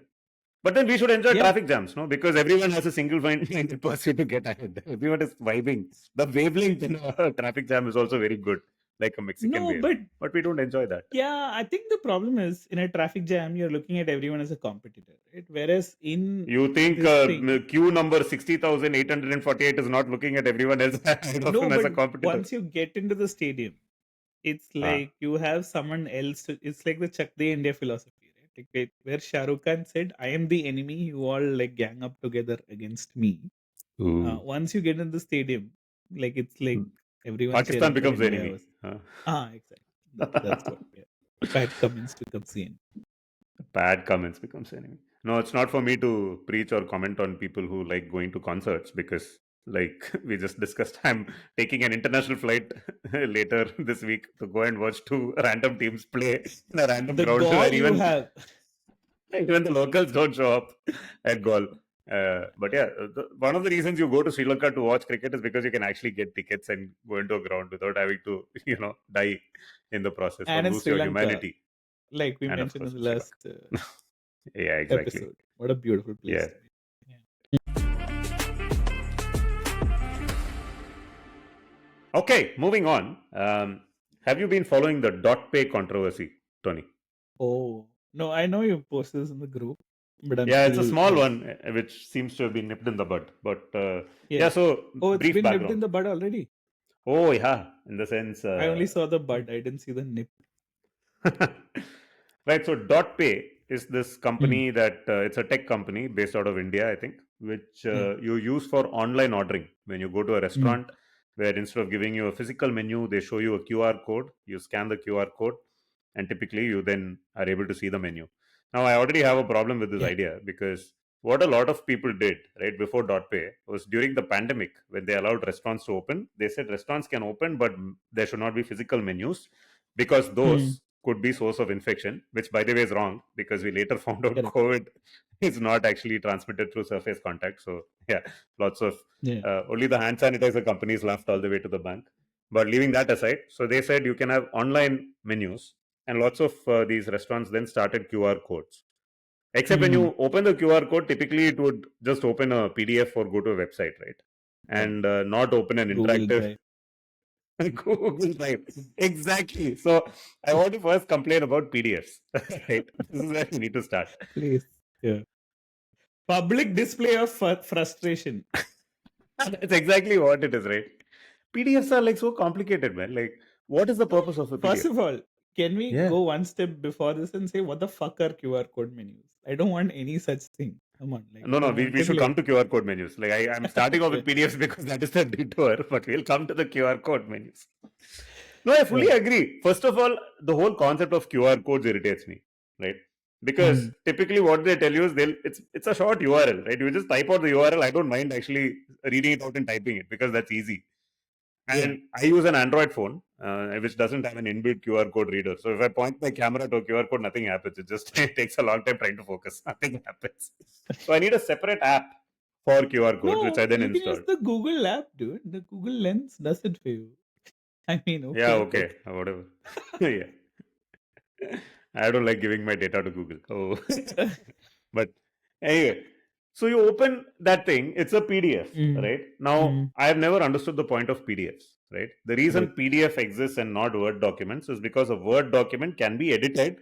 But then we should enjoy Yeah. traffic jams, no? Because everyone has a single-minded pursuit to get ahead. Everyone is vibing. The wavelength in a traffic jam is also very good, like a Mexican No, wave. But we don't enjoy that. yeah, I think the problem is in a traffic jam, you're looking at everyone as a competitor, right? Whereas in You think this thing, queue number 60,848 is not looking at everyone else as no, a but competitor? once you get into the stadium, it's like you have someone else. It's like the Chak De India philosophy, right? Like where Shah Rukh Khan said, "I am the enemy. You all like gang up together against me." Once you get in the stadium, like it's like everyone Pakistan cheering for becomes the India enemy. was- exactly. That's what. Yeah. Pat Cummins becomes the enemy. Bad comments becomes enemy. No, it's not for me to preach or comment on people who like going to concerts because, like we just discussed, I'm taking an international flight later this week to go and watch two random teams play in a random The ground goal where you have. even the locals don't show up at goal. But yeah, one of the reasons you go to Sri Lanka to watch cricket is because you can actually get tickets and go into a ground without having to, die in the process And or in lose Sri your Lanka, humanity. like we And of mentioned in course, the Sri last Yeah, exactly. episode. What a beautiful place. Yeah. to be. Okay, moving on. Have you been following the dot pay controversy, Tony? Oh, no, I know you posted this in the group, but I'm Yeah, it's a still, small like, one which seems to have been nipped in the bud. But Yeah. so Oh, it's brief been background. nipped in the bud already. Oh, yeah, in the sense. I only saw the bud. I didn't see the nip. Right, so dot pay is this company that it's a tech company based out of India, I think, which you use for online ordering. When you go to a restaurant, where instead of giving you a physical menu, they show you a QR code. You scan the QR code, and typically you then are able to see the menu. Now, I already have a problem with this Yeah. idea because what a lot of people did right before dot pay was during the pandemic when they allowed restaurants to open. They said restaurants can open, but there should not be physical menus because those could be source of infection, which by the way is wrong because we later found out Correct. COVID is not actually transmitted through surface contact. So yeah, lots of only the hand sanitizer companies laughed all the way to the bank. But leaving that aside, so they said you can have online menus, and lots of these restaurants then started QR codes. Except when you open the QR code, typically it would just open a PDF or go to a website, right? And not open an Google interactive Drive. Google Drive. Exactly. So I want to first complain about PDFs. Right. This is where we need to start. Please. Yeah. Public display of frustration. That's exactly what it is, right? PDFs are like so complicated, man. Like, what is the purpose of a PDF? First of all, can we go one step before this and say what the fuck are QR code menus? I don't want any such thing. Come on. Like, No, we should come to QR code menus. Like I'm starting off with PDFs because that is the detour, but we'll come to the QR code menus. No, I fully agree. First of all, the whole concept of QR codes irritates me, right? Because typically what they tell you is it's a short URL, right? You just type out the URL. I don't mind actually reading it out and typing it because that's easy. And I use an Android phone, which doesn't have an inbuilt QR code reader. So if I point my camera to a QR code, nothing happens. It just takes a long time trying to focus. Nothing happens. So I need a separate app for QR codes, which I then you installed. can use the Google app, dude. The Google Lens does it for you. I mean, okay. Yeah, okay. Whatever. Yeah. I don't like giving my data to Google. Oh. But anyway. So you open that thing, it's a PDF, right? Now, I have never understood the point of PDFs, right? The reason PDF exists and not Word documents is because a Word document can be edited,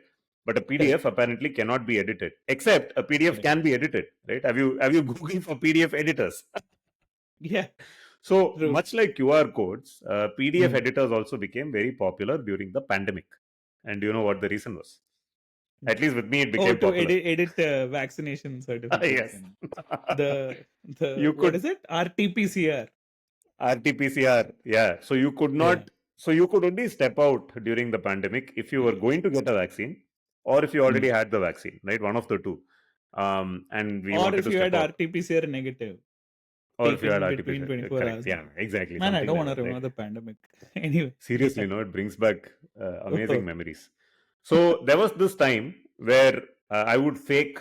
but a PDF apparently cannot be edited. Except a PDF can be edited, right? Have you Googled for PDF editors? Yeah. So True. much like QR codes, PDF Hmm. editors also became very popular during the pandemic. And do you know what the reason was? At least with me, it Oh, became to popular. edit vaccination certificates. Yes. And the You what could is it? RT-PCR. RT-PCR. Yeah. So you could not. Yeah. So you could only step out during the pandemic if you were going to get a vaccine, or if you already had the vaccine. Right, one of the two. And we Or wanted if to you step had out, RT-PCR negative, or if you had taken between RT-PCR. 24 Correct. hours. Yeah. Exactly. Man, I Something don't like want to that. Right? remember the pandemic. Anyway. Seriously, Yeah. no, it brings back amazing memories. So there was this time where I would fake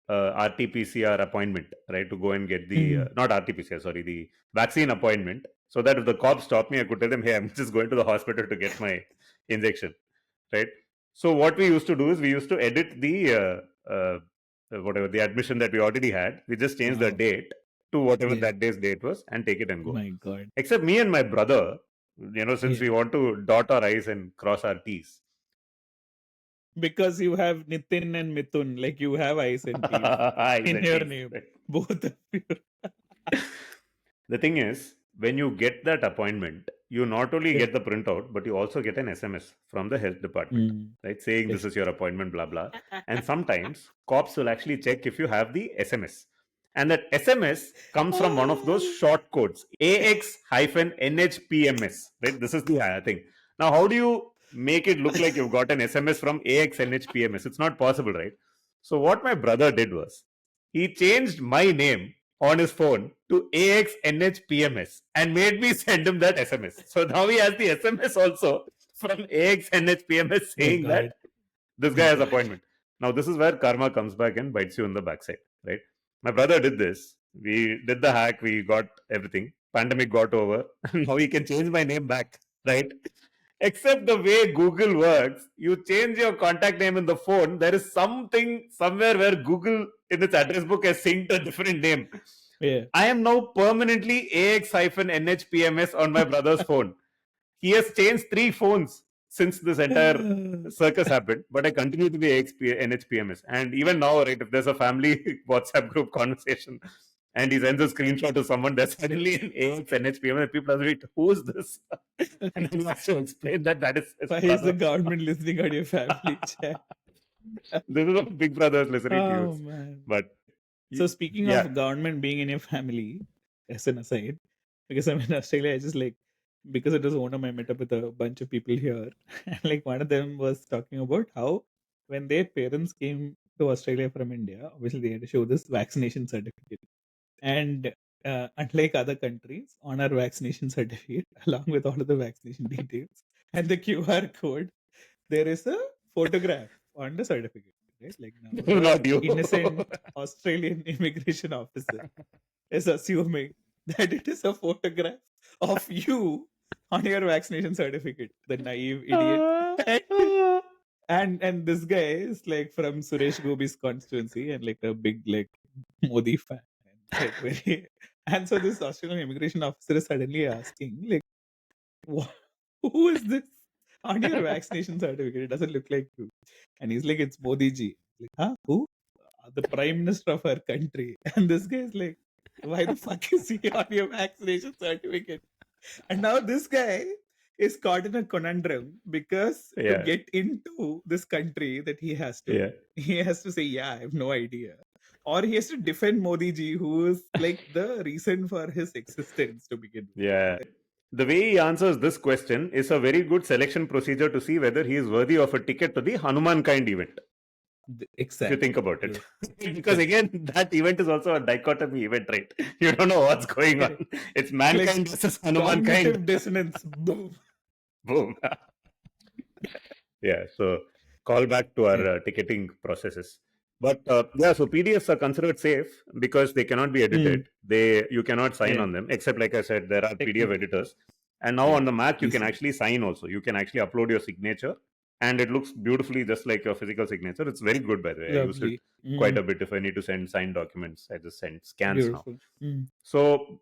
RT-PCR appointment, right, to go and get the not RT-PCR, sorry, the vaccine appointment, so that if the cops stop me, I could tell them, hey, I'm just going to the hospital to get my injection, right? So what we used to do is we used to edit the whatever the admission that we already had. We just changed the Wow. date to whatever Yeah. that day's date was and take it and go. My God. Except me and my brother, since Yeah. we want to dot our I's and cross our T's. Because you have Nitin and Mithun, like you have I's and T's I's in and your T's, name. right. Both of you. The thing is, when you get that appointment, you not only get the printout, but you also get an SMS from the health department, right, saying this is your appointment, blah, blah. And sometimes cops will actually check if you have the SMS. And that SMS comes from one of those short codes, AX-NHPMS, right? This is the thing. Now, how do you make it look like you've got an SMS from AX-NHPMS? It's not possible, right? So what my brother did was, he changed my name on his phone to AXNHPMS and made me send him that SMS. So now he has the SMS also from AXNHPMS saying that this guy has appointment. Now this is where karma comes back and bites you in the backside, right? My brother did this. We did the hack. We got everything. Pandemic got over. Now he can change my name back, right? Except the way Google works, you change your contact name in the phone. There is something somewhere where Google in its address book has synced a different name. Yeah. I am now permanently AX-NHPMS on my brother's phone. He has changed 3 phones since this entire circus happened, but I continue to be NHPMS. And even now, right, if there's a family WhatsApp group conversation and he sends a screenshot to someone, there's suddenly an AX NHPMS, and people are like, who is this? And then you have to explain that is his Why brother. is the government listening on your family chat? This is a big brother listening to Oh, you. man. But So speaking yeah. of government being in your family, as an aside, because I'm in Australia, I just like, because it was Onam, I met up with a bunch of people here. And like one of them was talking about how when their parents came to Australia from India, obviously they had to show this vaccination certificate. And unlike other countries, on our vaccination certificate, along with all of the vaccination details and the QR code, there is a photograph on the certificate. Right? Like now, Not the you. innocent Australian immigration officer is assuming that it is a photograph of you on your vaccination certificate. The naive idiot. And this guy is like from Suresh Gobi's constituency and like a big like Modi fan. And, like, very, and so this Australian immigration officer is suddenly asking like, who is this on your vaccination certificate? It doesn't look like you. And he's like, it's Modi ji. Like, huh? Who? The prime minister of our country. And this guy is like, why the fuck is he on your vaccination certificate? And now this guy is caught in a conundrum because to get into this country that he has to say, yeah, I have no idea. Or he has to defend Modi ji, who is like the reason for his existence to begin with. Yeah. The way he answers this question is a very good selection procedure to see whether he is worthy of a ticket to the Hanumankind event. Exactly. If you think about it. Because again, that event is also a dichotomy event, right? You don't know what's going on. It's mankind versus Hanumankind. Cognitive dissonance. Boom. Boom. Yeah, so call back to our ticketing processes. But so PDFs are considered safe because they cannot be edited. You cannot sign on them, except like I said, there are PDF editors. And now on the Mac, you can actually sign also. You can actually upload your signature and it looks beautifully just like your physical signature. It's very good, by the way. Lovely. I use it quite a bit. If I need to send signed documents, I just send scans Beautiful. now. So,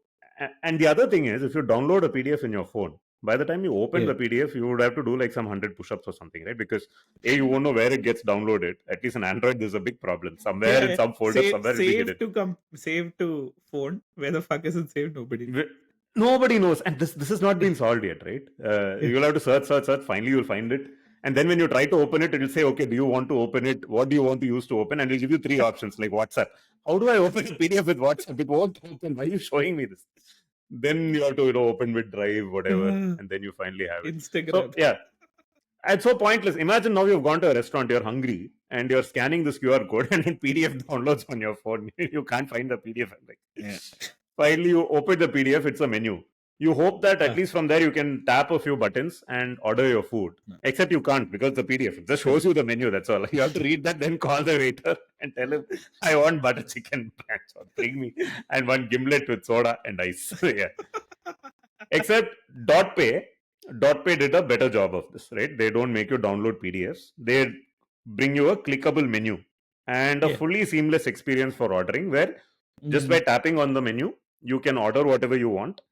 and the other thing is, if you download a PDF in your phone, by the time you open the PDF, you would have to do like some 100 push-ups or something, right? Because you won't know where it gets downloaded. At least in Android, there's a big problem. Somewhere in some folder, somewhere save to phone. Where the fuck is it saved? Nobody. Nobody knows, and this has not been solved yet, right? You'll have to search. Finally, you'll find it, and then when you try to open it, it'll say, "Okay, do you want to open it? What do you want to use to open?" And it'll give you 3 options, like WhatsApp. How do I open a PDF with WhatsApp? It won't open. Why are you showing me this? Then you have to, open with Drive, whatever, and then you finally have it. So Instagram. yeah, and so pointless. Imagine now you've gone to a restaurant, you're hungry, and you're scanning this QR code, and then PDF downloads on your phone. You can't find the PDF. Like, Yeah. finally, you open the PDF, it's a menu. You hope that at least from there you can tap a few buttons and order your food. Except you can't, because the PDF just shows you the menu. That's all. You have to read that, then call the waiter and tell him, "I want butter chicken, bring me, and one gimlet with soda and ice." Yeah. Except .pay did a better job of this, right? They don't make you download PDFs. They bring you a clickable menu and a fully seamless experience for ordering, where just by tapping on the menu, you can order whatever you want.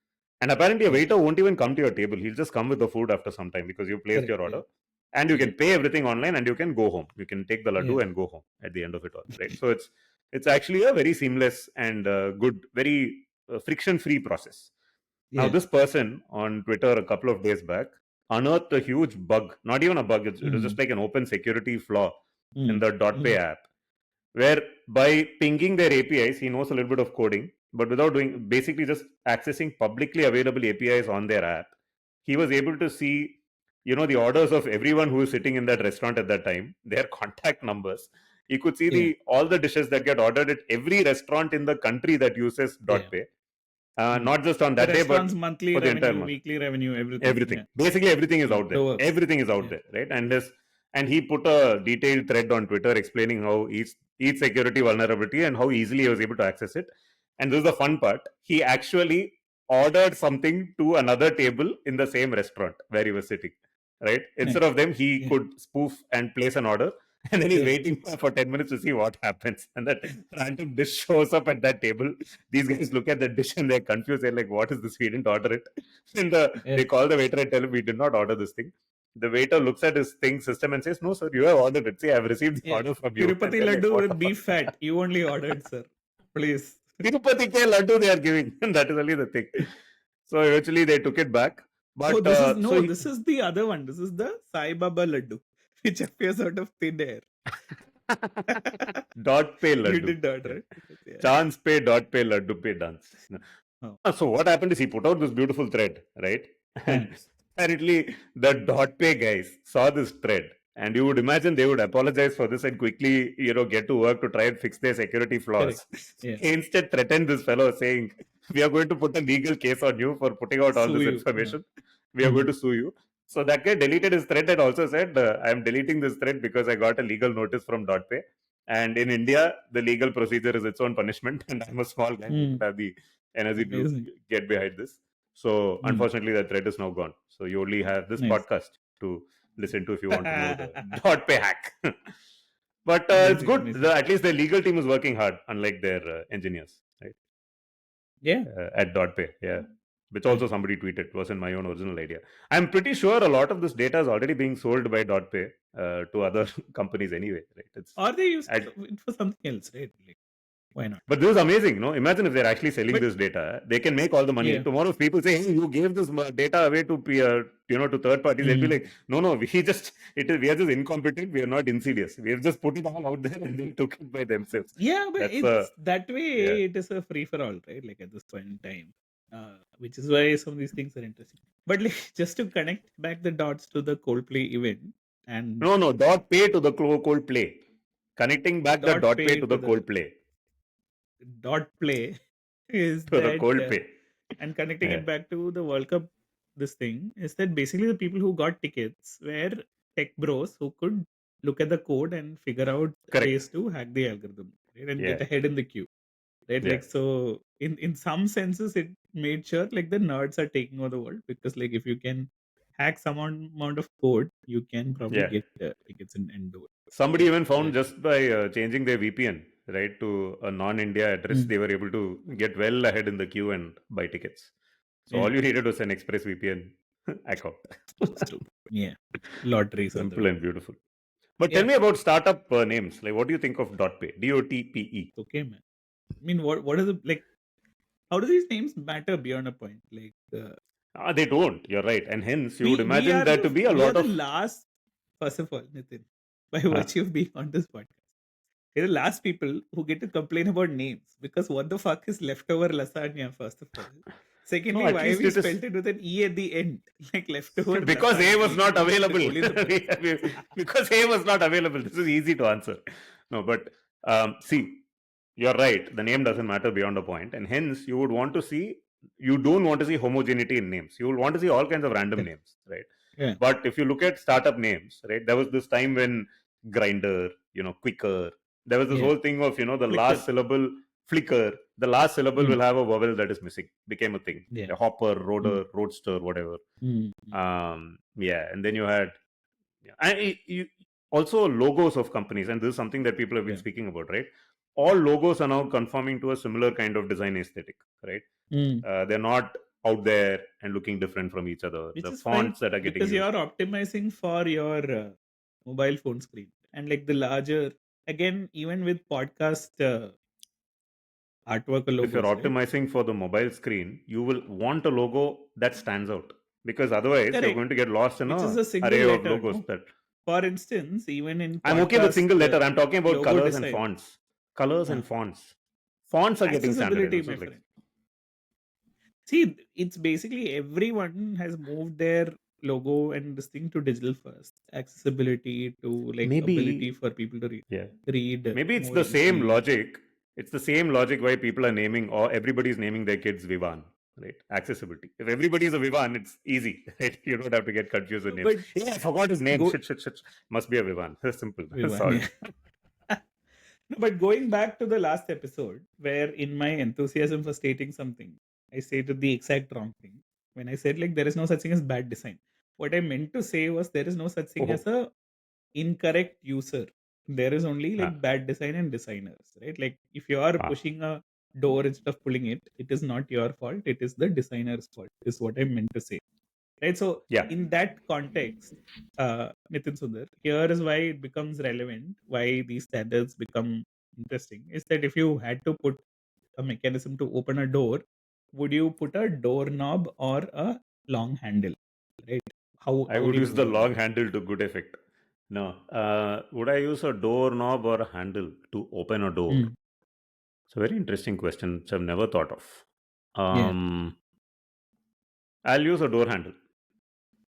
And apparently a waiter won't even come to your table. He'll just come with the food after some time, because you placed your order. And you can pay everything online, and you can go home. You can take the laddu and go home at the end of it all, right? So it's actually a very seamless and good, very friction-free process. Now, this person on Twitter a couple of days back unearthed a huge bug. Not even a bug. It was just like an open security flaw in the .pay app, where by pinging their APIs, he knows a little bit of coding, but without doing, basically just accessing publicly available APIs on their app, he was able to see, the orders of everyone who is sitting in that restaurant at that time, their contact numbers. He could see all the dishes that get ordered at every restaurant in the country that uses .pay. Not just on that day, but monthly for the entire revenue, month. weekly revenue, everything. Everything. Basically, everything is out there. Everything is out there, right? And he put a detailed thread on Twitter explaining how each security vulnerability and how easily he was able to access it. And this is the fun part. He actually ordered something to another table in the same restaurant where he was sitting, right? Instead of them, he could spoof and place an order. And then he's waiting for 10 minutes to see what happens. And that random dish shows up at that table. These guys look at the dish and they're confused. They're like, "What is this? We didn't order it." And they call the waiter and tell him, "We did not order this thing." The waiter looks at his system and says, "No, sir, you have ordered it. See, I have received the order from you." Tirupati Laddu with beef fat. You only ordered, sir. Please. Tirupati ke Laddu they are giving. That is only the thing. So eventually they took it back. But this is the other one. This is the Sai Baba Laddu, which appears out of thin air. .pay Laddu. You did that, right? Chance pay, .pay Laddu pay dance. So what happened is he put out this beautiful thread, right? And apparently the .pay guys saw this thread, and you would imagine they would apologize for this and quickly, get to work to try and fix their security flaws. He instead threatened this fellow, saying, "We are going to put a legal case on you for putting out all this information. We are going to sue you." So that guy deleted his thread and also said, "I am deleting this thread because I got a legal notice from .pay. And in India, the legal procedure is its own punishment. And I'm a small guy. I don't have the energy to get behind this. So unfortunately, that thread is now gone. So you only have this podcast to listen to if you want to know the .pay hack." But it's good. At least the legal team is working hard, unlike their engineers, right? Yeah. At .pay, yeah. Which also somebody tweeted, wasn't my own original idea. I'm pretty sure a lot of this data is already being sold by .pay to other companies anyway, right? Or they use it for something else, right? Like, why not? But this is amazing, no? Imagine if they're actually selling this data. They can make all the money. Tomorrow, if people say, "Hey, you gave this data away to to third parties," they'll be like, "No, we are just incompetent. We are not insidious. We have just put it all out there and they took it by themselves." Yeah, but it's that way. It is a free for all, right? Like at this point in time. Which is why some of these things are interesting. But like, just to connect back the dots to the Coldplay event and .pay to the Coldplay. Connecting back the .pay to the Coldplay. .play is to the Coldplay. And connecting it back to the World Cup, this thing is that basically the people who got tickets were tech bros who could look at the code and figure out ways to hack the algorithm, right? And get ahead in the queue. Right, like so in some senses it made sure like the nerds are taking over the world, because like if you can hack some amount of code, you can probably get tickets and do it. Somebody even found just by changing their VPN, right, to a non-India address, they were able to get well ahead in the queue and buy tickets. So all you needed was an Express VPN account. Lottery. Simple and beautiful. But tell me about startup names. Like, what do you think of .pay? DOTPE. Okay, man. I mean, what is it like? how do these names matter beyond a point? Like They don't. You're right. And hence, you would we imagine are there to be a we are lot the of. last. First of all, Nitin, by Huh? virtue of being on this podcast, we're the last people who get to complain about names because what the fuck is leftover lasagna? First of all, secondly, No, at why least we it is. spelled it with an e at the end, like leftover Because A was lasagna? not available. Only the Because A was not available. This is easy to answer. No, but see, you're right. The name doesn't matter beyond a point, and hence you would want to see. You don't want to see homogeneity in names. You will want to see all kinds of random Correct. names, right? Yeah. But if you look at startup names, right, there was this time when Grinder, Quicker. There was this Yeah. whole thing of the Flicker. last syllable Flicker. The last syllable Mm. will have a vowel that is missing. Became a thing. Yeah. A hopper, roader, roadster, whatever. Mm. Yeah, and then you had and you also logos of companies, and this is something that people have been Yeah. speaking about, right? All logos are now conforming to a similar kind of design aesthetic, right? Mm. They're not out there and looking different from each other. Which The is fonts fine that are getting because used. you're optimizing for your mobile phone screen and like the larger again even with podcast artwork or If you're logos, right? optimizing for the mobile screen, you will want a logo that stands out, because otherwise you're Correct. going to get lost in Which is a an single array of letter, logos. no? That For instance, even in I'm okay with podcast, single letter. I'm talking about logo colors and design. fonts. Colors and fonts. Fonts are getting Accessibility, standardized. my It's like, friend. See, it's basically everyone has moved their logo and this thing to digital first. Accessibility to like ability maybe, for people to yeah, read maybe it's more the same easily. logic. It's the same logic why people are naming, or everybody's naming their kids Vivan, right? Accessibility. If everybody's a Vivan, it's easy, right? You don't have to get confused with names. But Yeah, I forgot his name. go Shit. Must be a Vivan. It's simple. Vivan, Solved. yeah. No, but going back to the last episode, where in my enthusiasm for stating something, I stated the exact wrong thing. When I said like there is no such thing as bad design, what I meant to say was there is no such thing as a incorrect user. There is only like bad design and designers, right? Like if you are pushing a door instead of pulling it, it is not your fault. It is the designer's fault. Is what I meant to say, right? So Yeah. in that context, Nitin Sundar, here is why it becomes relevant, why these standards become interesting, is that if you had to put a mechanism to open a door, would you put a doorknob or a long handle, right? I How would do you use go the about long it? handle to good effect. No. Would I use a doorknob or a handle to open a door? Mm. It's a very interesting question, which I've never thought of. Yeah. I'll use a door handle.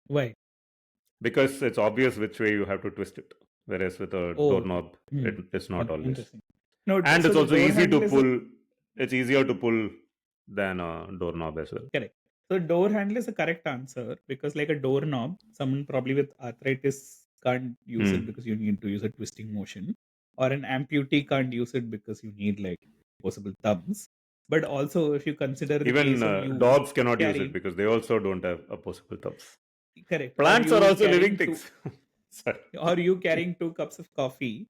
Why? Because it's obvious which way you have to twist it. Whereas with a doorknob, it's not always. Interesting. No, And so it's the also door easy handle to is pull. It's easier to pull than a doorknob as well. correct. So door handle is a correct answer because like a doorknob, someone probably with arthritis can't use it because you need to use a twisting motion, or an amputee can't use it because you need like possible thumbs. But also if you consider the Even case of you dogs cannot use it carrying, because they also don't have opposable thumbs. correct, Plants or are you also living carrying things. Sorry. or you carrying 2 cups of coffee,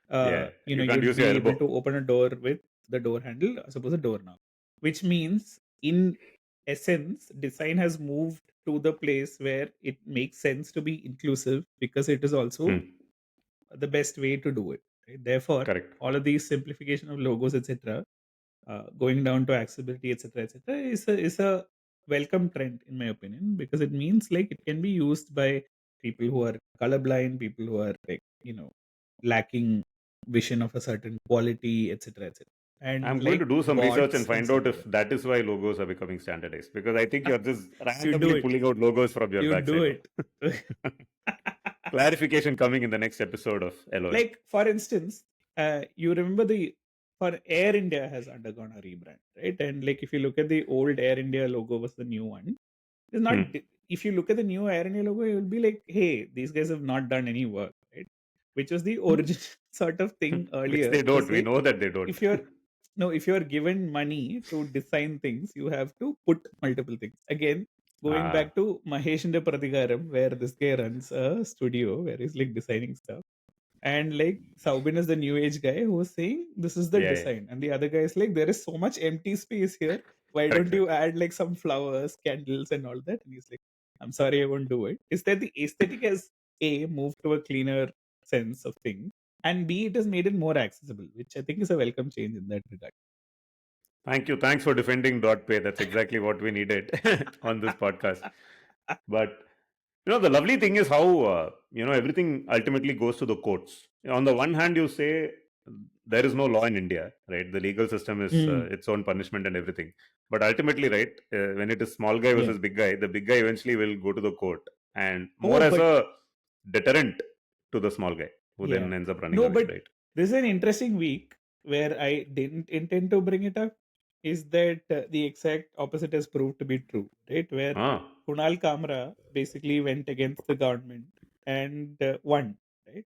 Yeah, you you know, can't you'd use your be able elbow. to open a door with the door handle, suppose a doorknob, which means in essence, design has moved to the place where it makes sense to be inclusive because it is also the best way to do it. Right? Therefore, Correct. all of these simplification of logos, etc., going down to accessibility, etc., is a welcome trend in my opinion because it means like it can be used by people who are colorblind, people who are like lacking vision of a certain quality, etc. And I'm going to like do some research and bots find out if etc. that is why logos are becoming standardized. Because I think you're just You do randomly it. pulling out logos from your You do backside. it. Clarification coming in the next episode of LOL. Like for instance, you remember for Air India has undergone a rebrand, right? And like if you look at the old Air India logo was the new one. It's not. If you look at the new Air India logo, you'll be like, hey, these guys have not done any work, right? Which was the original sort of thing earlier. Which they don't. Was We like, know that they don't. if you're given money to design things, you have to put multiple things. Again, going back to Mahesh and the Pratikaram, where this guy runs a studio where he's like designing stuff. And like Saubin is the new age guy who was saying this is the design. And the other guy is like, there is so much empty space here. Why don't you add like some flowers, candles, and all that? And he's like, I'm sorry, I won't do it. Is that the aesthetic has A, moved to a cleaner sense of things, and B, it has made it more accessible, which I think is a welcome change in that regard. Thank you. Thanks for defending .pay. That's exactly what we needed on this podcast. But the lovely thing is how everything ultimately goes to the courts. On the one hand, you say there is no law in India, right? The legal system is its own punishment and everything. But ultimately, right, when it is small guy versus big guy, the big guy eventually will go to the court, and more as a deterrent to the small guy who then ends up running away, right? This is an interesting week where I didn't intend to bring it up. Is that the exact opposite has proved to be true, right? Where Kunal Kamra basically went against the government and won, right?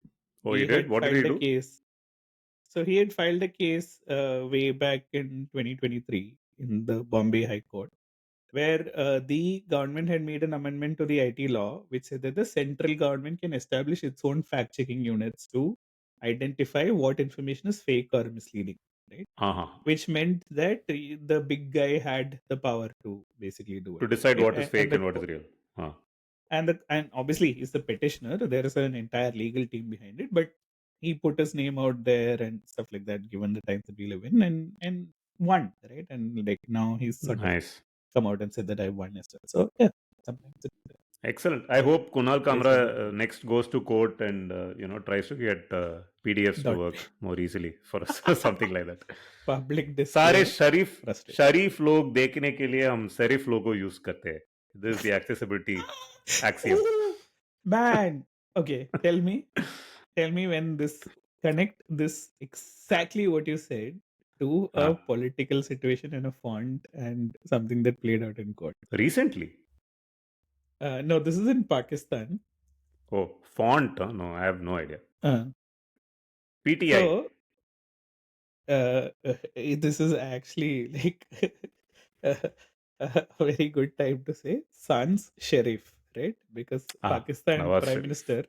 Oh, he did? What did he do? Case. So he had filed a case way back in 2023 in the Bombay High Court, where the government had made an amendment to the IT law, which said that the central government can establish its own fact-checking units to identify what information is fake or misleading, right? Which meant that the big guy had the power to basically do it. To decide what is fake and what is real. And obviously he's the petitioner. There is an entire legal team behind it, but he put his name out there and stuff like that, given the times that we live in, and won, right? And like now he's sort of come out and said that I won as well. So yeah, sometimes it's excellent. I hope Kunal Kamra next goes to court and tries to get PDFs to work more easily for us, something like that. Public सारे शरीफ लोग देखने के लिए हम शरीफ logo use करते हैं. This is the accessibility axiom. Man, okay, tell me when this connect this exactly what you said to a political situation in a font and something that played out in court recently. No, this is in Pakistan. Oh, font? No, I have no idea. PTI. So, this is actually like a very good time to say Sans Sharif, right? Because Pakistan Prime Minister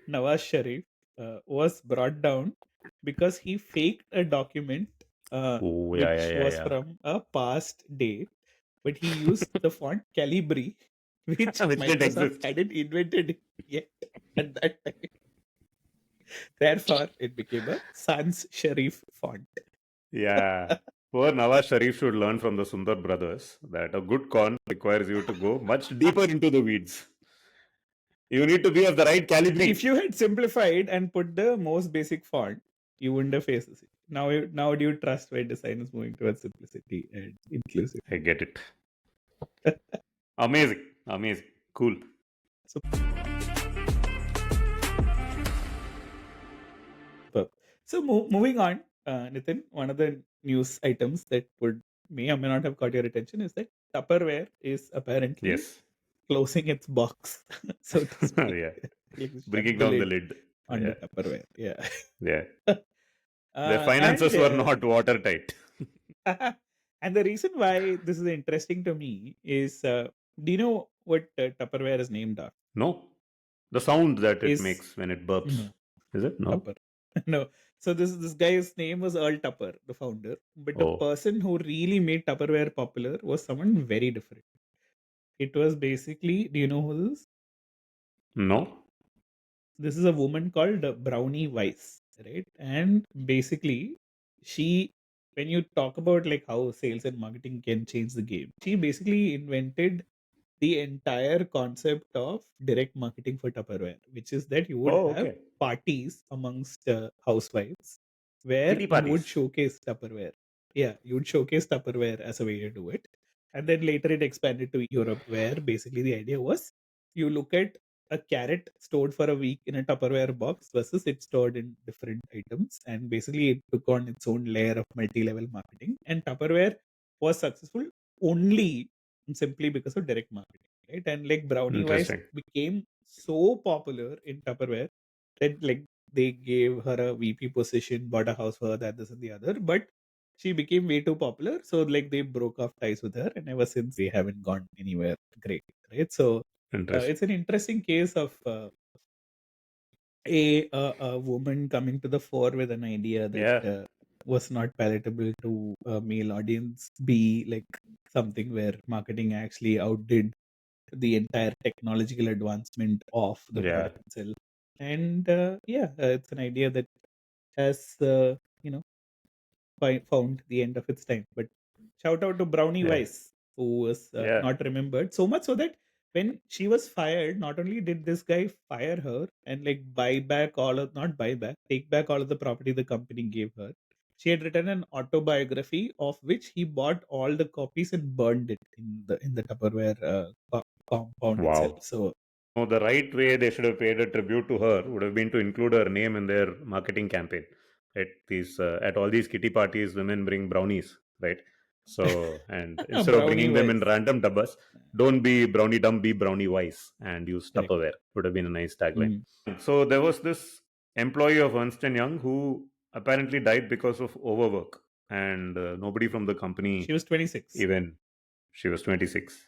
Nawaz Sharif was brought down because he faked a document which was from a past date, but he used the font Calibri, which Microsoft hadn't invented yet at that time. Therefore, it became a Sans Sharif font. Yeah. Poor Nawaz Sharif should learn from the Sundar brothers that a good con requires you to go much deeper into the weeds. You need to be of the right caliber. If you had simplified and put the most basic font, you wouldn't have faced this. Now do you trust why design is moving towards simplicity and inclusivity? I get it. Amazing. Cool. So moving on, Nitin, one of the news items that may or may not have caught your attention is that Tupperware is apparently closing its box. So to speak. Yeah. Bringing down the lid. On the Tupperware. Yeah. Yeah. Their finances were not watertight. And the reason why this is interesting to me is, do you know what Tupperware is named after? No. The sound that it makes when it burps. No. Is it? No. Tupper. No. So this guy's name was Earl Tupper, the founder. But the person who really made Tupperware popular was someone very different. It was basically, do you know who this is? No. This is a woman called Brownie Weiss, right? And basically, when you talk about like how sales and marketing can change the game, she basically invented the entire concept of direct marketing for Tupperware, which is that you would have parties amongst housewives where you would showcase Tupperware. Yeah, you would showcase Tupperware as a way to do it. And then later it expanded to Europe, where basically the idea was you look at a carrot stored for a week in a Tupperware box versus it stored in different items. And basically it took on its own layer of multi-level marketing. And Tupperware was successful only simply because of direct marketing, right? And like Brownie Weiss became so popular in Tupperware that like they gave her a VP position, bought a house for her, that, this, and the other. But she became way too popular, so like they broke off ties with her, and ever since they haven't gone anywhere great, right? So it's an interesting case of a woman coming to the fore with an idea that was not palatable to a male audience, be like something where marketing actually outdid the entire technological advancement of the product itself. And it's an idea that has found the end of its time. But Shout out to Brownie Yeah. Weiss, who was Yeah. not remembered. So much so that when she was fired, not only did this guy fire her and like take back all of the property the company gave her. She had written an autobiography of which he bought all the copies and burned it in the Tupperware compound itself. Wow. So The right way they should have paid a tribute to her would have been to include her name in their marketing campaign. Right? At all these kitty parties, women bring brownies, right? So, and instead of Brownie bringing them in Weiss. random tabbas, don't be brownie dumb, be brownie wise, and use Correct. Tupperware. Would have been a nice tagline. So there was this employee of Ernst and Young who apparently died because of overwork, and nobody from the company She was 26. even. She was 26.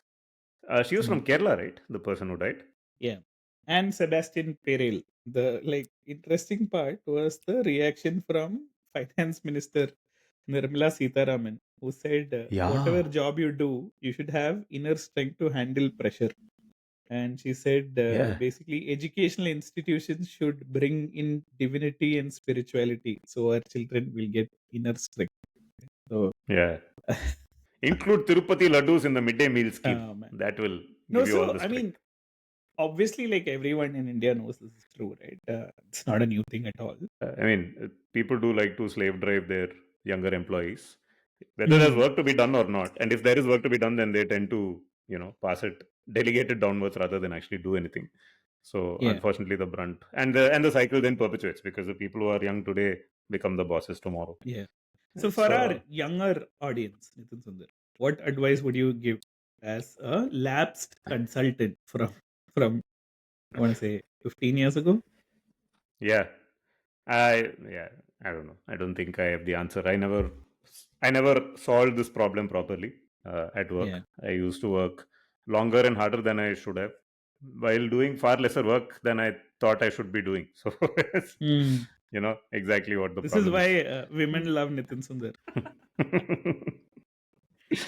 She was from Kerala, right? The person who died. Yeah. And Sebastian Perel. The interesting part was the reaction from Finance Minister Nirmala Sitharaman, who said, whatever job you do, you should have inner strength to handle pressure. And she said, basically, educational institutions should bring in divinity and spirituality so our children will get inner strength. So, yeah. Include Tirupati Laddus in the midday meal scheme. Oh, man. That will No, give you all so the I strength. mean, obviously, like everyone in India knows this is true, right? It's not a new thing at all. I mean, people do like to slave drive their younger employees, whether there's work to be done or not. And if there is work to be done, then they tend to, pass it, delegate it downwards rather than actually do anything. So Yeah. unfortunately, the brunt and the cycle then perpetuates because the people who are young today become the bosses tomorrow. Yeah. So for our younger audience, Nitin Sundar, what advice would you give as a lapsed consultant from I want to say 15 years ago? Yeah. I don't know. I don't think I have the answer. I never solved this problem properly at work. Yeah. I used to work longer and harder than I should have, while doing far lesser work than I thought I should be doing. So, exactly what the This problem is why women love Nitin Sundar.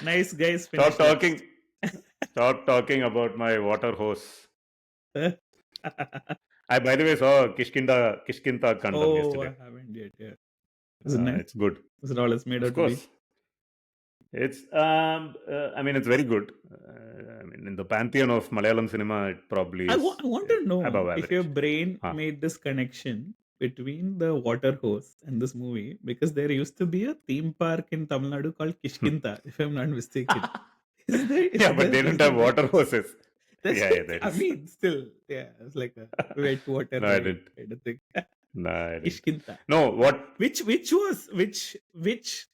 Nice guys. Stop talking. Stop talking about my water hose. I, by the way, saw Kishkinda Kandam yesterday. I haven't yet. Yeah. Is it nice? It's good. Is it all it's made Of out to be? course. It's, I mean, it's very good. I mean, in the pantheon of Malayalam cinema, it probably is I want to know above if average. your brain made this connection between the water hose and this movie, because there used to be a theme park in Tamil Nadu called Kishkinta, if I'm not mistaken. But they don't have water hoses. I mean, still, it's like a wet water. No, I didn't. Kind of thing. No, I didn't. Kishkinta. No, what? Which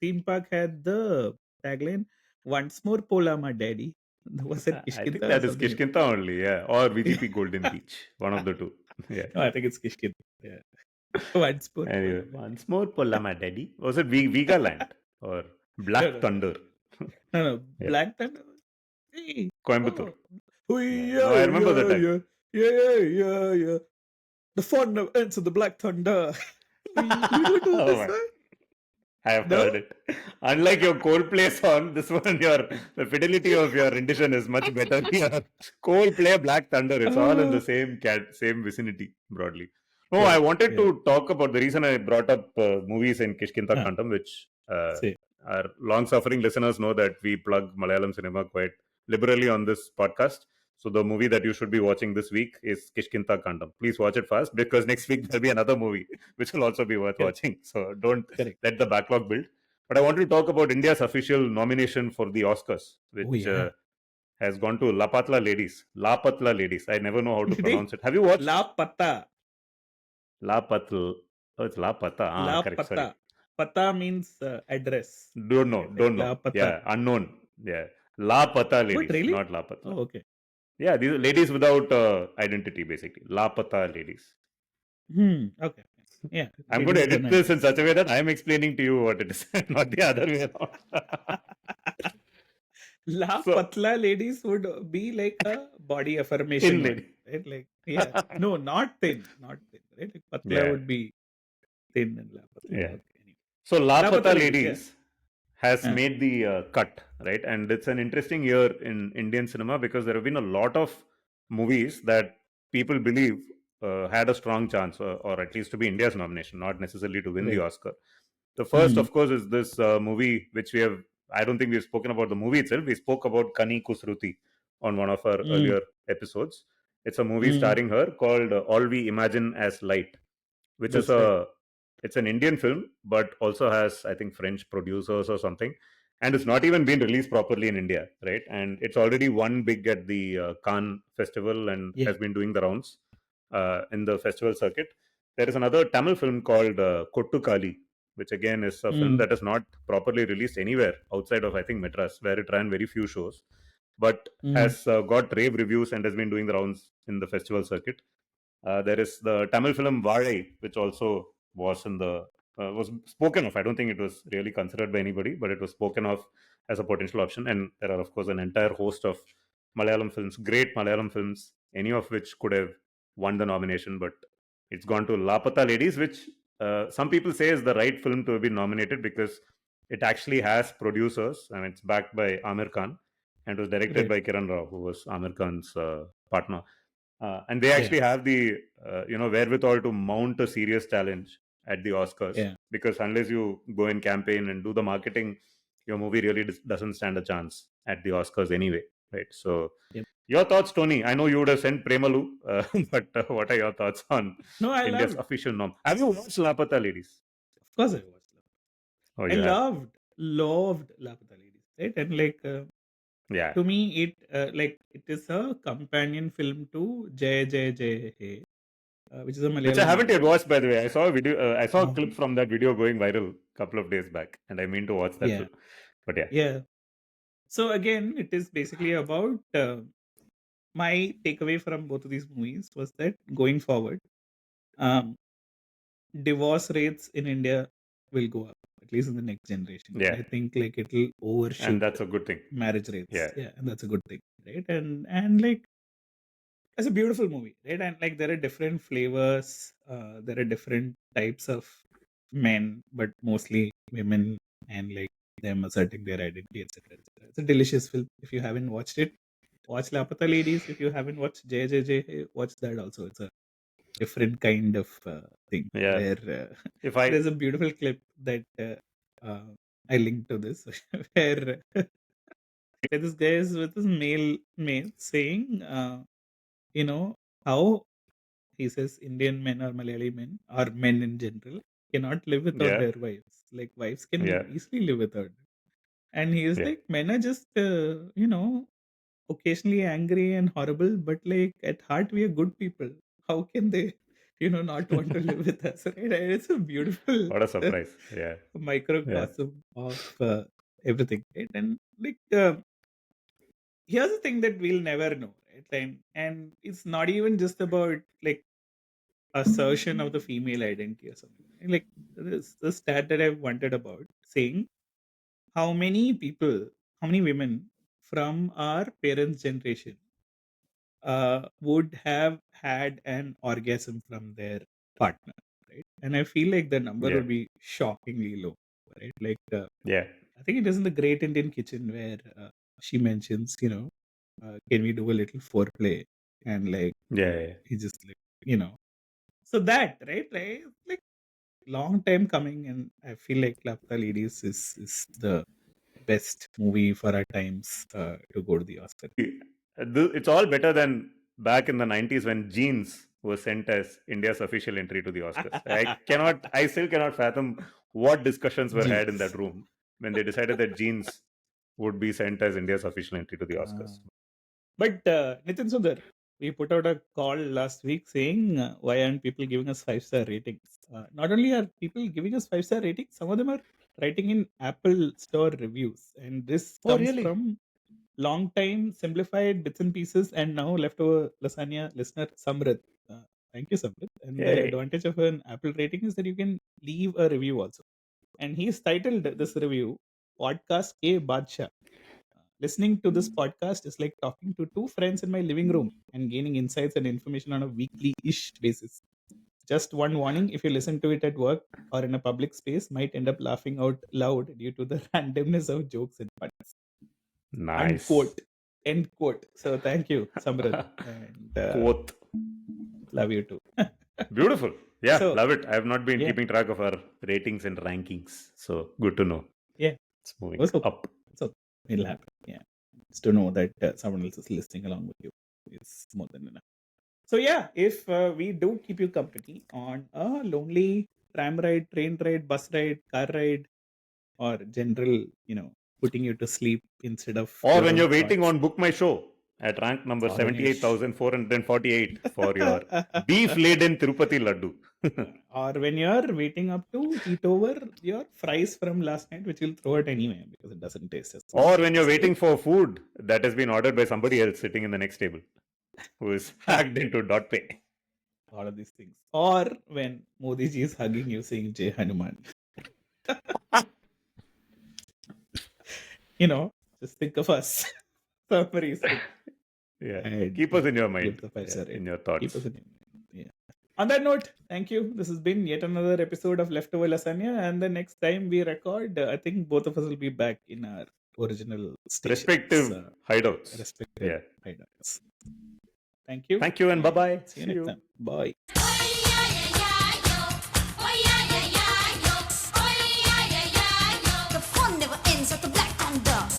theme park had the tagline, "Once more Polama Daddy"? Was it Kishkinta? I think that is Kishkinta only, or VGP Golden Beach, one of the two. Yeah. No, I think it's Kishkinta. Yeah. Once more. Anyway, once more Polama Daddy. Was it Vega Land or Black Thunder? No, Black Thunder. Hey. Coimbatore. Oh, No, I remember the time. Yeah. The fun never ends in the Black Thunder. I have heard it. Unlike your Coldplay song, this one, the fidelity of your rendition is much better here. Coldplay, Black Thunder, it's all in the same vicinity, broadly. No, I wanted to talk about the reason I brought up movies in Kishkinta Kandam, which our long-suffering listeners know that we plug Malayalam cinema quite liberally on this podcast. So the movie that you should be watching this week is Kishkinta Kandam. Please watch it fast because next week there'll be another movie which will also be worth watching. So don't let the backlog build. But I wanted to talk about India's official nomination for the Oscars, which has gone to La Patla Ladies. La Patla Ladies. I never know how to pronounce it. Have you watched? La Pata. La Patla. Oh, it's La Pata. La correct. Pata. Sorry. Pata means address. Don't know. La Pata. Yeah, unknown. Yeah. La Pata Ladies. What, really? Not La Pata. Oh, okay. Yeah, these are ladies without identity, basically. La Pata Ladies. Okay. Yeah. I'm going to edit this in such a way that I'm explaining to you what it is, not the other way around. La Patla Ladies would be like a body affirmation. Lady. Right? Like, no, not thin. Not thin. Right? Like Patla would be thin and La Patla. Yeah. Okay, anyway. So La Pata Ladies has made the cut, right? And it's an interesting year in Indian cinema because there have been a lot of movies that people believe had a strong chance, or at least to be India's nomination, not necessarily to win the Oscar. The first, of course, is this movie which we have I don't think we've spoken about the movie itself. We spoke about Kani Kusruti on one of our earlier episodes. It's a movie starring her called All We Imagine as Light, which That's is it's an Indian film, but also has, I think, French producers or something. And it's not even been released properly in India, right? And it's already won big at the Cannes Festival and Yeah. has been doing the rounds in the festival circuit. There is another Tamil film called Kottu Kali, which again is a film that is not properly released anywhere outside of, I think, Madras, where it ran very few shows, but has got rave reviews and has been doing the rounds in the festival circuit. There is the Tamil film Vazhai, which also was in the was spoken of. I don't think it was really considered by anybody, but it was spoken of as a potential option. And there are, of course, an entire host of Malayalam films, great Malayalam films, any of which could have won the nomination, but it's gone to Lapata Ladies, which some people say is the right film to have been nominated because it actually has producers. I mean, it's backed by Amir Khan and was directed by Kiran Rao, who was Amir Khan's partner. And they actually have the wherewithal to mount a serious challenge at the Oscars, because unless you go in campaign and do the marketing, your movie really doesn't stand a chance at the Oscars anyway, right? So your thoughts, Tony? I know you would have sent Premalu, but what are your thoughts on No, I India's loved. official norm? Have you watched Lapata Ladies? Of course, I watched. Oh, I you have? loved Lapata Ladies, right? And like Yeah. to me, it is a companion film to Jai Jai Jai Hey, which is a Malayalam. Which I haven't yet watched, by the way. I saw a video. I saw a Oh. clip from that video going viral a couple of days back, and I mean to watch that film. But Yeah. So again, it is basically about my takeaway from both of these movies was that going forward, divorce rates in India will go up, at least in the next generation. Yeah. I think like it'll overshoot and that's a good thing. marriage rates. Yeah. And that's a good thing, right? And like it's a beautiful movie, right? And like there are different flavors, there are different types of men, but mostly women, and like them asserting their identity, etc. It's a delicious film. If you haven't watched it, watch Lapata Ladies. If you haven't watched JJJ, watch that also. It's a different kind of thing. Yeah. Where If I there's a beautiful clip that I linked to this, where this guy is with his male saying, how he says Indian men or Malayali men or men in general cannot live without Yeah. their wives. Like wives can Yeah. easily live without them. And he is Yeah. like, men are just occasionally angry and horrible, but like at heart we are good people. How can they not want to live with us, right? And it's a beautiful what a surprise. Yeah. microcosm of everything, right? And like here's the thing that we'll never know, right? And it's not even just about like assertion of the female identity or something. Like this the stat that I've wondered about, saying how many people, how many women from our parents' generation would have had an orgasm from their partner, right? And I feel like the number Yeah. would be shockingly low, right? Like Yeah. I think it is in the Great Indian Kitchen where she mentions, can we do a little foreplay? And like, Yeah. he just like, so that, right? Like long time coming. And I feel like Lapta Ladies is the best movie for our times to go to the Oscar. It's all better than back in the 90s when jeans was sent as India's official entry to the Oscars. I still cannot fathom what discussions were had in Jeans. that room when they decided that jeans would be sent as India's official entry to the Oscars. But Nitin Sundar, we put out a call last week saying why aren't people giving us 5-star ratings? Not only are people giving us 5-star ratings, some of them are writing in Apple Store reviews, and this comes from long time simplified bits and pieces, and now Leftover Lasagna listener Samrit. Thank you, Samrit. And the advantage of an Apple rating is that you can leave a review also. And he's titled this review Podcast Ke Badshah. Listening to this podcast is like talking to two friends in my living room and gaining insights and information on a weekly-ish basis. Just one warning, if you listen to it at work or in a public space, might end up laughing out loud due to the randomness of jokes and puns. Nice. Unquote. End quote. So thank you, Samrat. And Quote. Love you too. Beautiful. Yeah, So, love it. I have not been yeah. keeping track of our ratings and rankings. So good to know. Yeah. It's moving Also, up. It'll happen. Yeah. Just to know that someone else is listening along with you is more than enough. So yeah, if we do keep you company on a lonely tram ride, train ride, bus ride, car ride, or general, putting you to sleep instead of Or your when own you're waiting thoughts. on Book My Show at rank number Or when you 78,448 for your beef-laden Tirupati Laddu. or when you're waiting up to eat over your fries from last night, which you'll throw it anyway because it doesn't taste as good. Or when you're waiting for food that has been ordered by somebody else sitting in the next table who is hacked into dot pay. All of these things. Or when Modi ji is hugging you saying Jai Hanuman. Just think of us. Summaries. Yeah. And Keep us in your mind, give the 5-star rating. in your thoughts. Keep us in your mind. Yeah. On that note, thank you. This has been yet another episode of Leftover Lasagne. And the next time we record, I think both of us will be back in our original stations. Respective hideouts. Respective Yeah. hideouts. Thank you. Thank you and bye-bye. See you next time. Bye.